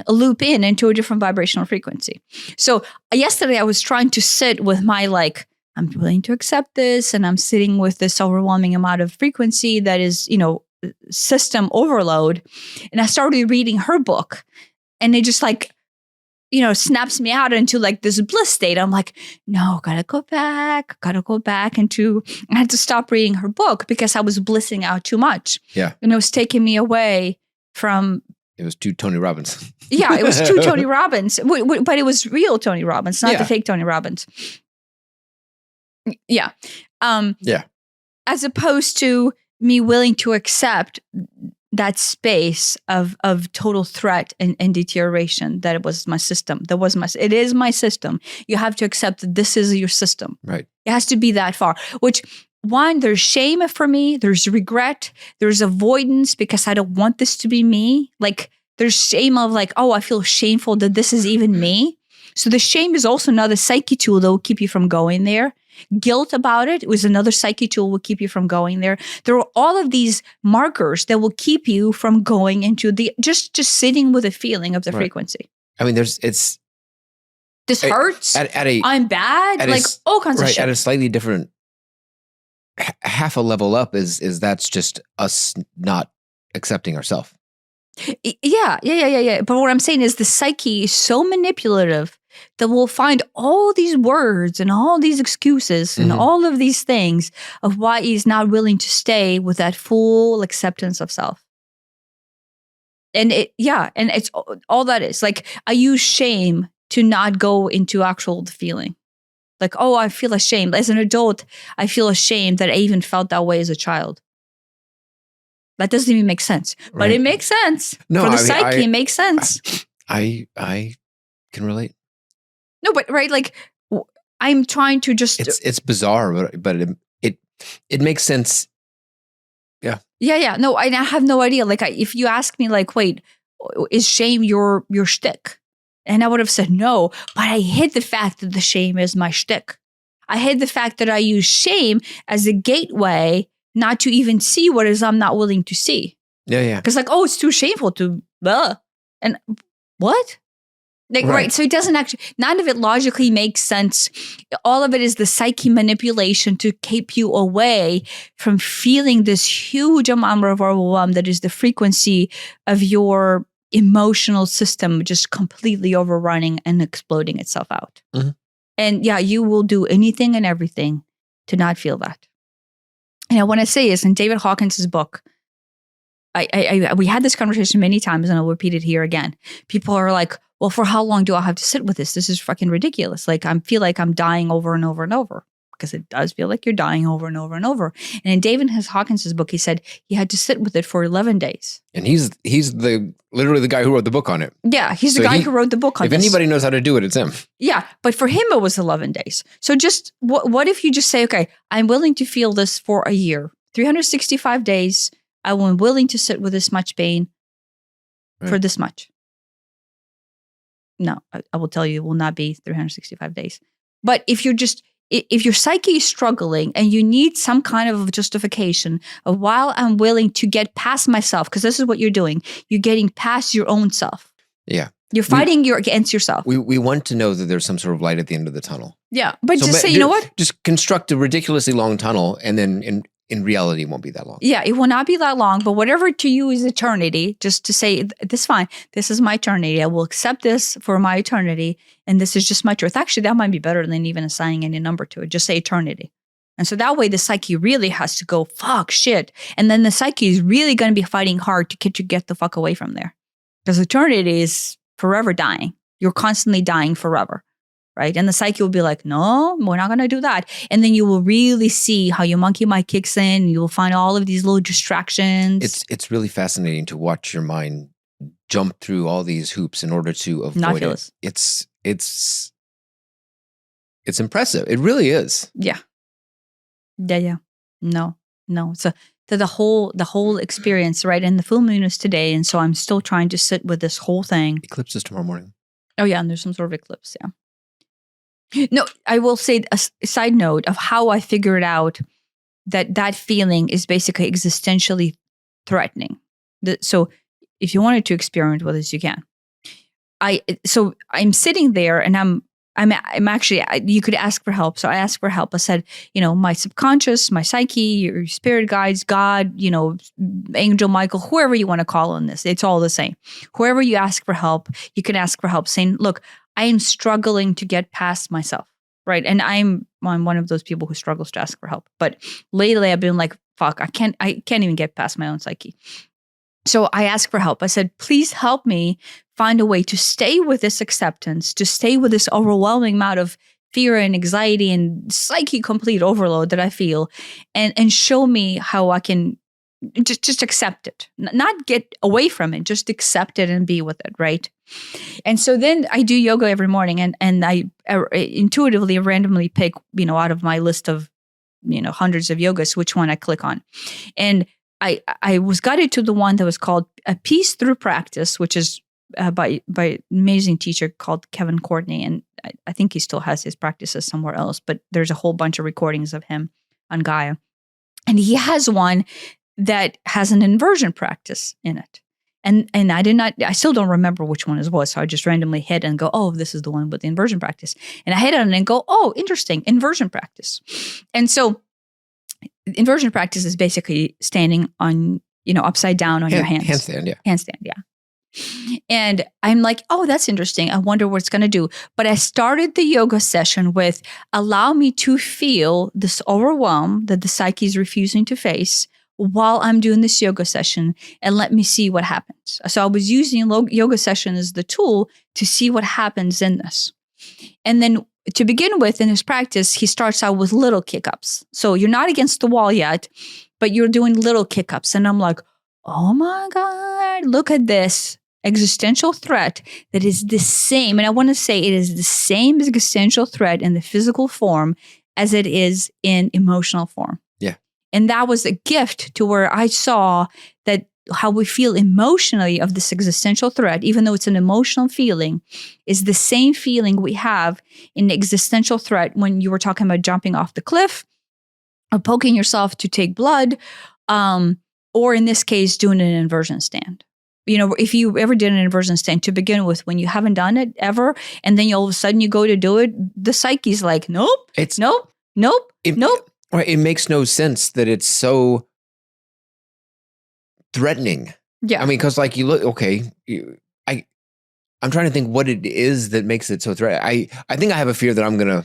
loop into a different vibrational frequency. So yesterday I was trying to sit with my like, I'm willing to accept this, and I'm sitting with this overwhelming amount of frequency that is, you know, system overload. And I started reading her book, and it just like, you know, snaps me out into like this bliss state. I'm like, no, gotta go back into, I had to stop reading her book because I was blissing out too much. Yeah. And it was taking me away from. It was too Tony Robbins. Yeah, it was too Tony Robbins, but it was real Tony Robbins, not the fake Tony Robbins. Yeah. As opposed to me willing to accept that space of total threat and deterioration that it was my system. It is my system. You have to accept that this is your system. Right. It has to be that far, which one, there's shame for me. There's regret. There's avoidance because I don't want this to be me. Like there's shame of like, oh, I feel shameful that this is even me. So the shame is also another psyche tool that will keep you from going there. Guilt about it was another psyche tool will keep you from going there. There are all of these markers that will keep you from going into the just sitting with a feeling of the frequency. I mean, this hurts. I'm bad. Like all kinds of shit. At a slightly different half a level up is that's just us not accepting ourselves. Yeah. But what I'm saying is the psyche is so manipulative that will find all these words and all these excuses and all of these things of why he's not willing to stay with that full acceptance of self. And it's all that is. Like, I use shame to not go into actual feeling. Like, oh, I feel ashamed. As an adult, I feel ashamed that I even felt that way as a child. That doesn't even make sense. But it makes sense. For the psyche, it makes sense. I can relate. No, but right, like, I'm trying to just... It's bizarre, but it makes sense. Yeah. Yeah. No, I have no idea. Like, if you ask me, like, wait, is shame your shtick? And I would have said no, but I hid the fact that the shame is my shtick. I hid the fact that I use shame as a gateway not to even see what it is I'm not willing to see. Yeah. Because like, oh, it's too shameful to, and what? Like, right. So it doesn't actually, none of it logically makes sense. All of it is the psyche manipulation to keep you away from feeling this huge amount of overwhelm that is the frequency of your emotional system just completely overrunning and exploding itself out. And yeah, you will do anything and everything to not feel that. And I want to say is in David Hawkins' book, we had this conversation many times and I'll repeat it here again. People are like, well, for how long do I have to sit with this? This is fucking ridiculous. Like, I feel like I'm dying over and over and over, because it does feel like you're dying over and over and over. And in David Hawkins' book, he said he had to sit with it for 11 days. And he's literally the guy who wrote the book on it. Yeah, he's the guy who wrote the book on it. If anybody knows how to do it, it's him. Yeah, but for him, it was 11 days. So just, what if you just say, okay, I'm willing to feel this for a year, 365 days, I'm willing to sit with this much pain for this much. No, I will tell you, it will not be 365 days. But if your psyche is struggling and you need some kind of justification of while I'm willing to get past myself, because this is what you're doing, you're getting past your own self. Yeah. You're fighting against yourself. We want to know that there's some sort of light at the end of the tunnel. Yeah, but just say, you know what? Just construct a ridiculously long tunnel, and then in reality, it won't be that long. Yeah, it will not be that long, but whatever to you is eternity, just to say, this is fine. This is my eternity. I will accept this for my eternity, and this is just my truth. Actually, that might be better than even assigning any number to it. Just say eternity. And so that way, the psyche really has to go, fuck, shit. And then the psyche is really going to be fighting hard to get the fuck away from there. Because eternity is forever dying. You're constantly dying forever. Right. And the psyche will be like, no, we're not going to do that. And then you will really see how your monkey mind kicks in. You will find all of these little distractions. It's really fascinating to watch your mind jump through all these hoops in order to avoid it. It's impressive. It really is. Yeah. No. So the whole experience, right? And the full moon is today. And so I'm still trying to sit with this whole thing. Eclipse is tomorrow morning. Oh, yeah. And there's some sort of eclipse. Yeah. No, I will say a side note of how I figured out that feeling is basically existentially threatening. So if you wanted to experiment with this, you can. I'm sitting there and I'm actually, you could ask for help. So I asked for help. I said, my subconscious, my psyche, your spirit guides, God, Angel Michael, whoever you want to call on this, it's all the same. Whoever you ask for help, you can ask for help saying, look, I am struggling to get past myself, right? And I'm one of those people who struggles to ask for help. But lately I've been like, fuck, I can't even get past my own psyche. So I asked for help. I said, please help me find a way to stay with this acceptance, to stay with this overwhelming amount of fear and anxiety and psyche complete overload that I feel, and show me how I can just accept it, not get away from it, just accept it and be with it, right? And so then I do yoga every morning, and I intuitively randomly pick, out of my list of, hundreds of yogas, which one I click on. And I was guided to the one that was called A Peace Through Practice, which is by an amazing teacher called Kevin Courtney. And I think he still has his practices somewhere else, but there's a whole bunch of recordings of him on Gaia. And he has one that has an inversion practice in it. And I still don't remember which one it was. So I just randomly hit and go, oh, this is the one with the inversion practice. And I hit on it and go, oh, interesting, inversion practice. And so inversion practice is basically standing on, upside down on your hands. Handstand, yeah. Handstand, yeah. And I'm like, oh, that's interesting. I wonder what it's going to do. But I started the yoga session with allow me to feel this overwhelm that the psyche is refusing to face while I'm doing this yoga session, and let me see what happens. So I was using yoga session as the tool to see what happens in this. And then to begin with, in his practice, he starts out with little kick-ups. So you're not against the wall yet, but you're doing little kick-ups. And I'm like, oh my God, look at this existential threat that is the same. And I want to say it is the same existential threat in the physical form as it is in emotional form. Yeah. And that was a gift to where I saw that how we feel emotionally of this existential threat, even though it's an emotional feeling, is the same feeling we have in existential threat when you were talking about jumping off the cliff or poking yourself to take blood, or in this case, doing an inversion stand. You know, if you ever did an inversion stand to begin with, when you haven't done it ever, and then all of a sudden you go to do it, the psyche's like, nope, nope. Right. It makes no sense that it's so threatening. Yeah. I mean, because like you look, okay, I'm trying to think what it is that makes it so threatening. I think I have a fear that I'm going to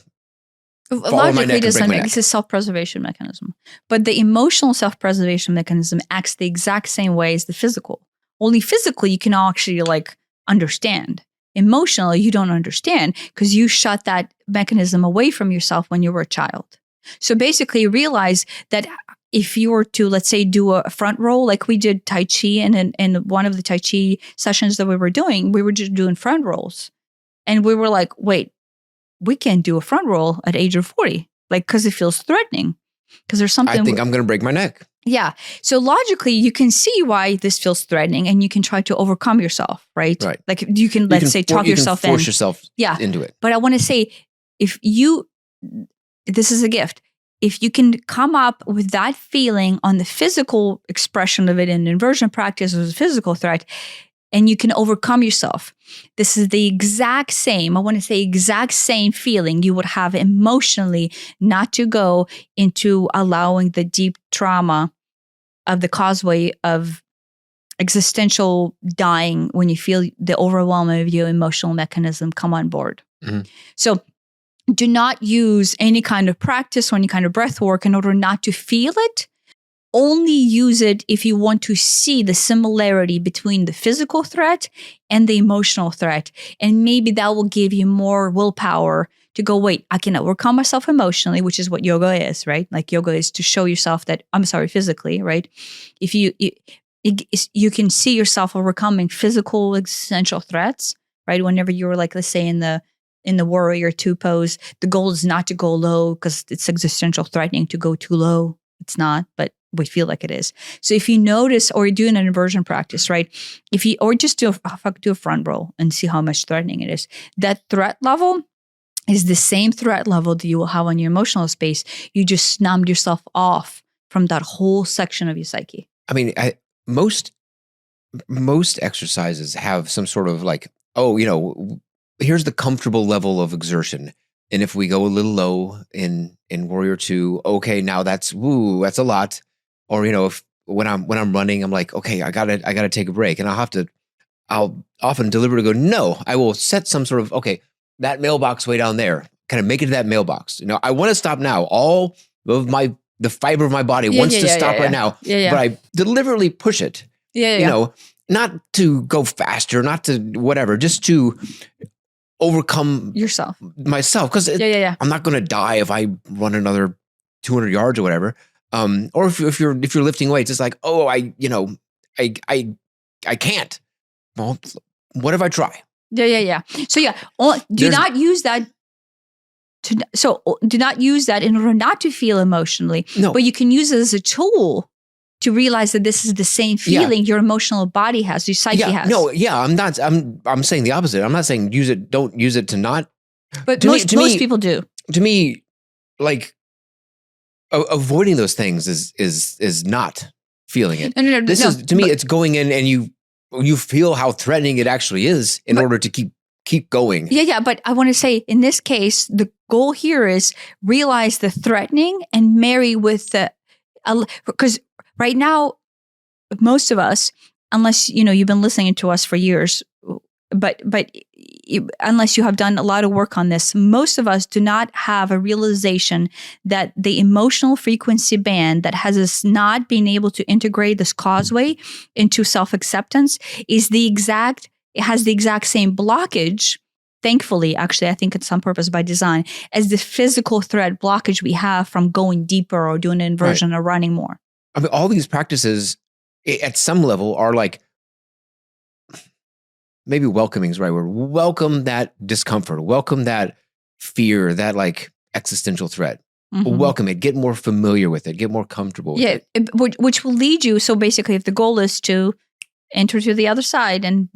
logically it doesn't make, it's a self-preservation mechanism. But the emotional self-preservation mechanism acts the exact same way as the physical. Only physically you can actually like understand. Emotionally, you don't understand because you shut that mechanism away from yourself when you were a child. So basically realize that if you were to, let's say, do a front roll, like we did Tai Chi, and in one of the Tai Chi sessions that we were doing, we were just doing front rolls. And we were like, wait, we can't do a front roll at age of 40, like, because it feels threatening. Because there's something. I think I'm going to break my neck. Yeah. So logically, you can see why this feels threatening, and you can try to overcome yourself, right? Right. Like you can, let's say, talk yourself in. Force yourself into it. But I want to say, this is a gift. If you can come up with that feeling on the physical expression of it in inversion practice as a physical threat, and you can overcome yourself, this is the exact same, I want to say exact same feeling you would have emotionally not to go into allowing the deep trauma of the causeway of existential dying when you feel the overwhelm of your emotional mechanism come on board. Mm-hmm. So do not use any kind of practice or any kind of breath work in order not to feel it. Only use it if you want to see the similarity between the physical threat and the emotional threat. And maybe that will give you more willpower to go, wait, I can overcome myself emotionally, which is what yoga is, right? Like yoga is to show yourself that, physically, right? If you can see yourself overcoming physical existential threats, right? Whenever you're like, let's say in the warrior 2 pose, the goal is not to go low because it's existential threatening to go too low. It's not, but we feel like it is. So if you notice, or you're doing an inversion practice, right? Or just do a front roll and see how much threatening it is. That threat level is the same threat level that you will have on your emotional space. You just numbed yourself off from that whole section of your psyche. I mean, most exercises have some sort of like, here's the comfortable level of exertion. And if we go a little low in Warrior 2, okay, now that's a lot. Or, if when I'm running, I'm like, okay, I gotta take a break. And I'll often deliberately go, no, I will set some sort of, okay, that mailbox way down there, kind of make it to that mailbox. I want to stop now. All of the fiber of my body wants to stop right now. But I deliberately push it. Not to go faster, not to whatever, just to overcome myself. Because I'm not going to die if I run another 200 yards or whatever. Or if you're lifting weights, it's like, oh, I can't. Well, what if I try? Yeah. So do not use that in order not to feel emotionally. No. But you can use it as a tool to realize that this is the same feeling your emotional body has, your psyche has. No, I'm saying the opposite. I'm not saying don't use it to not. But most people do. To me, like avoiding those things is not feeling it. No. To me, it's going in and you feel how threatening it actually is in order to keep going. Yeah. But I want to say in this case, the goal here is realize the threatening and marry with because right now, most of us, unless you've been listening to us for years, but unless you have done a lot of work on this, most of us do not have a realization that the emotional frequency band that has us not being able to integrate this causeway into self-acceptance it has the exact same blockage. Thankfully, actually, I think it's on purpose by design, as the physical thread blockage we have from going deeper or doing an inversion or running more. I mean, all these practices at some level are like, maybe welcoming is the right word. Welcome that discomfort, welcome that fear, that like existential threat. Welcome it, get more familiar with it, get more comfortable with it. Which will lead you. So basically, if the goal is to enter to the other side and,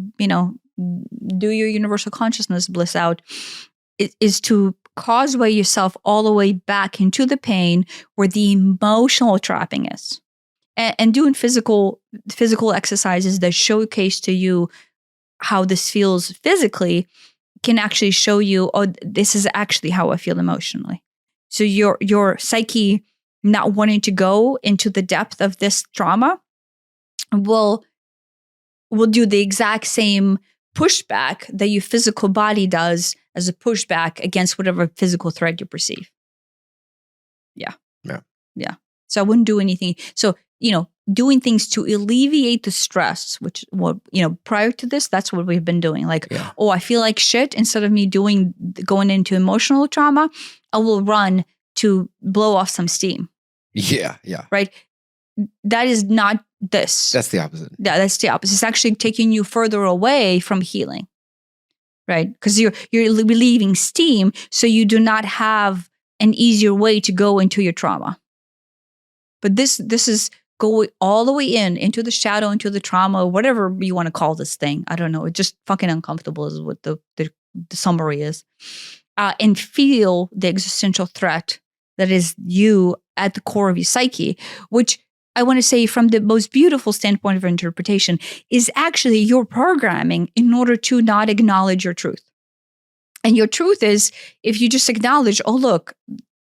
do your universal consciousness bliss out, it is to causeway yourself all the way back into the pain where the emotional trapping is. And doing physical exercises that showcase to you how this feels physically can actually show you, oh, this is actually how I feel emotionally. So your psyche not wanting to go into the depth of this trauma will do the exact same pushback that your physical body does as a pushback against whatever physical threat you perceive. Yeah. So I wouldn't do anything. So, doing things to alleviate the stress, which, prior to this, that's what we've been doing. Like, oh, I feel like shit. Instead of me going into emotional trauma, I will run to blow off some steam. Yeah. Right? That is not this. That's the opposite. Yeah, that's the opposite. It's actually taking you further away from healing. Right? Because you're relieving steam, so you do not have an easier way to go into your trauma. But this is go all the way into the shadow, into the trauma, whatever you want to call this thing. I don't know. It's just fucking uncomfortable is what the summary is. And feel the existential threat that is you at the core of your psyche, which I want to say from the most beautiful standpoint of interpretation is actually your programming in order to not acknowledge your truth. And your truth is, if you just acknowledge, oh, look,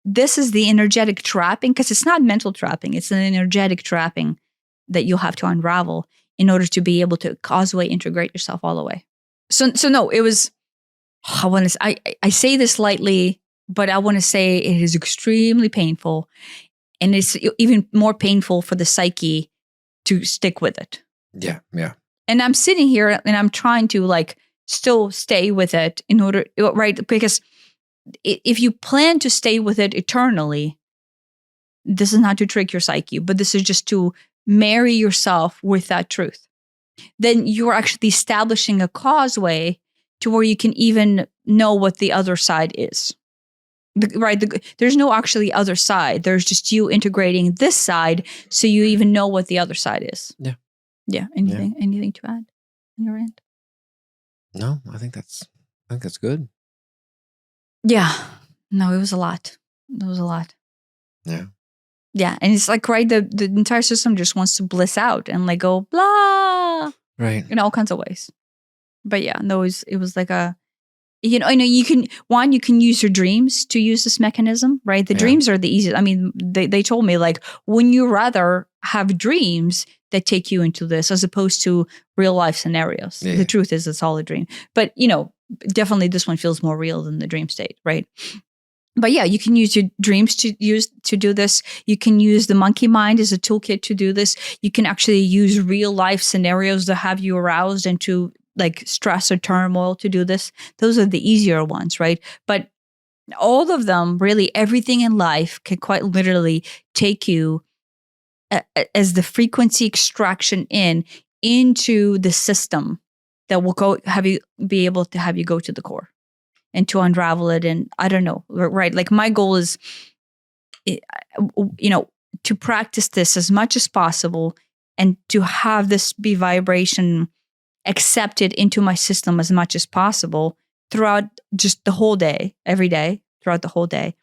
this is the energetic trapping, because it's not mental trapping, it's an energetic trapping that you'll have to unravel in order to be able to causeway integrate yourself all the way. So no, it was, I say this lightly, but I want to say it is extremely painful. And it's even more painful for the psyche to stick with it. Yeah. And I'm sitting here and I'm trying to still stay with it in order, right? Because if you plan to stay with it eternally, this is not to trick your psyche, but this is just to marry yourself with that truth. Then you're actually establishing a causeway to where you can even know what the other side is. There's no actually other side. There's just you integrating this side so you even know what the other side is. Yeah. Anything to add on your end? No, I think that's good. Yeah. No, it was a lot. Yeah. And it's the entire system just wants to bliss out and go blah. Right. In all kinds of ways. But yeah, no, it was like a, you can use your dreams to use this mechanism, right? The dreams are the easiest. I mean, they told me when you rather have dreams that take you into this as opposed to real life scenarios. Yeah. The truth is it's all a dream. But, definitely this one feels more real than the dream state, right? But yeah, you can use your dreams to do this. You can use the monkey mind as a toolkit to do this. You can actually use real life scenarios that have you aroused into stress or turmoil to do this. Those are the easier ones, right? But all of them, really, everything in life can quite literally take you as the frequency extraction into the system that will be able to have you go to the core and to unravel it. And I don't know, right? My goal is, to practice this as much as possible and to have this be vibration accepted into my system as much as possible throughout just the whole day, every day, throughout the whole day,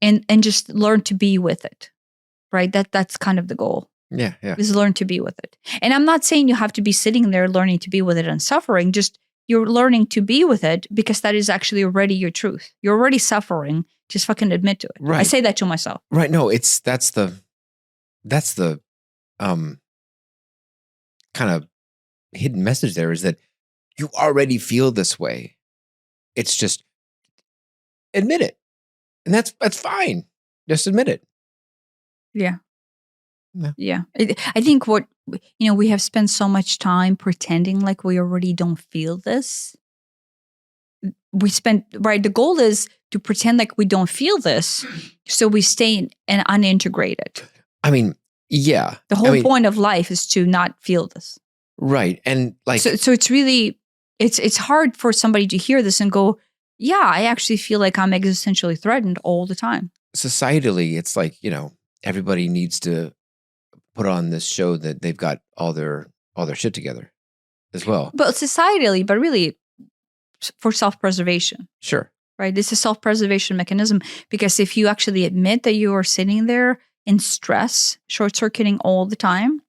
and just learn to be with it, right? That's kind of the goal. Yeah. Is learn to be with it. And I'm not saying you have to be sitting there learning to be with it and suffering, just you're learning to be with it because that is actually already your truth. You're already suffering, just fucking admit to it. Right. I say that to myself. Right. No, that's the kind of hidden message there is that you already feel this way. It's just admit it. And that's fine. Just admit it. Yeah. Yeah. Yeah. I think we have spent so much time pretending like we already don't feel this. The goal is to pretend like we don't feel this, so we stay unintegrated. I mean, yeah. The whole point of life is to not feel this. Right. And like, so it's really, it's hard for somebody to hear this and go, yeah, I actually feel like I'm existentially threatened all the time. Societally, it's like, everybody needs to put on this show that they've got all their shit together as well. But societally, but really for self-preservation. Sure. Right? It's a self-preservation mechanism, because if you actually admit that you are sitting there in stress, short-circuiting all the time,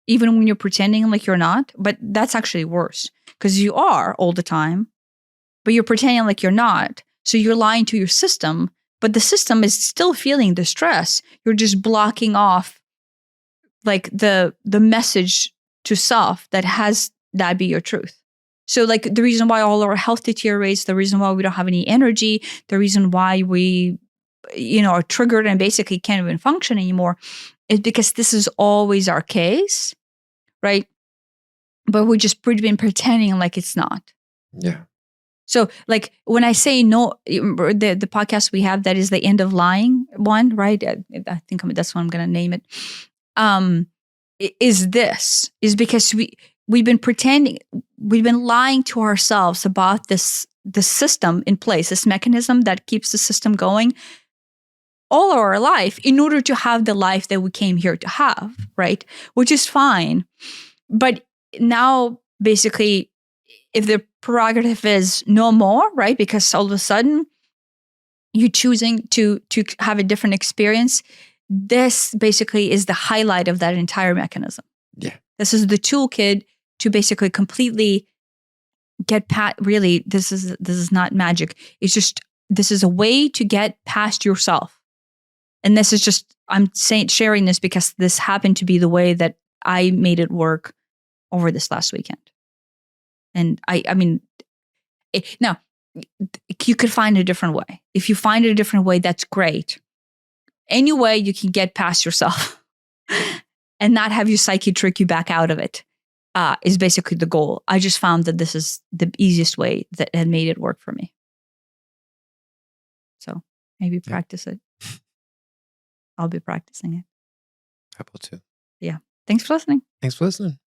even when you're pretending like you're not, but that's actually worse, because you are all the time, but you're pretending like you're not. So you're lying to your system, but the system is still feeling the stress. You're just blocking off like the message to self that has that be your truth. So like the reason why all our health deteriorates, the reason why we don't have any energy, the reason why we, are triggered and basically can't even function anymore is because this is always our case, right? But we've been pretending like it's not. Yeah. So like when I say no, the podcast we have that is the end of lying one, right? I think that's what I'm going to name it. Is because we've been pretending, we've been lying to ourselves about the system in place, this mechanism that keeps the system going all our life in order to have the life that we came here to have, right? Which is fine. But now basically, if the prerogative is no more, right? Because all of a sudden you're choosing to have a different experience, this basically is the highlight of that entire mechanism. Yeah. This is the toolkit to basically completely get past. Really, this is not magic. It's just, this is a way to get past yourself. And this is just, sharing this because this happened to be the way that I made it work over this last weekend. And I mean, now you could find a different way. If you find a different way, that's great. Any way you can get past yourself and not have your psyche trick you back out of it is basically the goal. I just found that this is the easiest way that had made it work for me. So maybe practice it. I'll be practicing it. I will too. Yeah. Thanks for listening. Thanks for listening.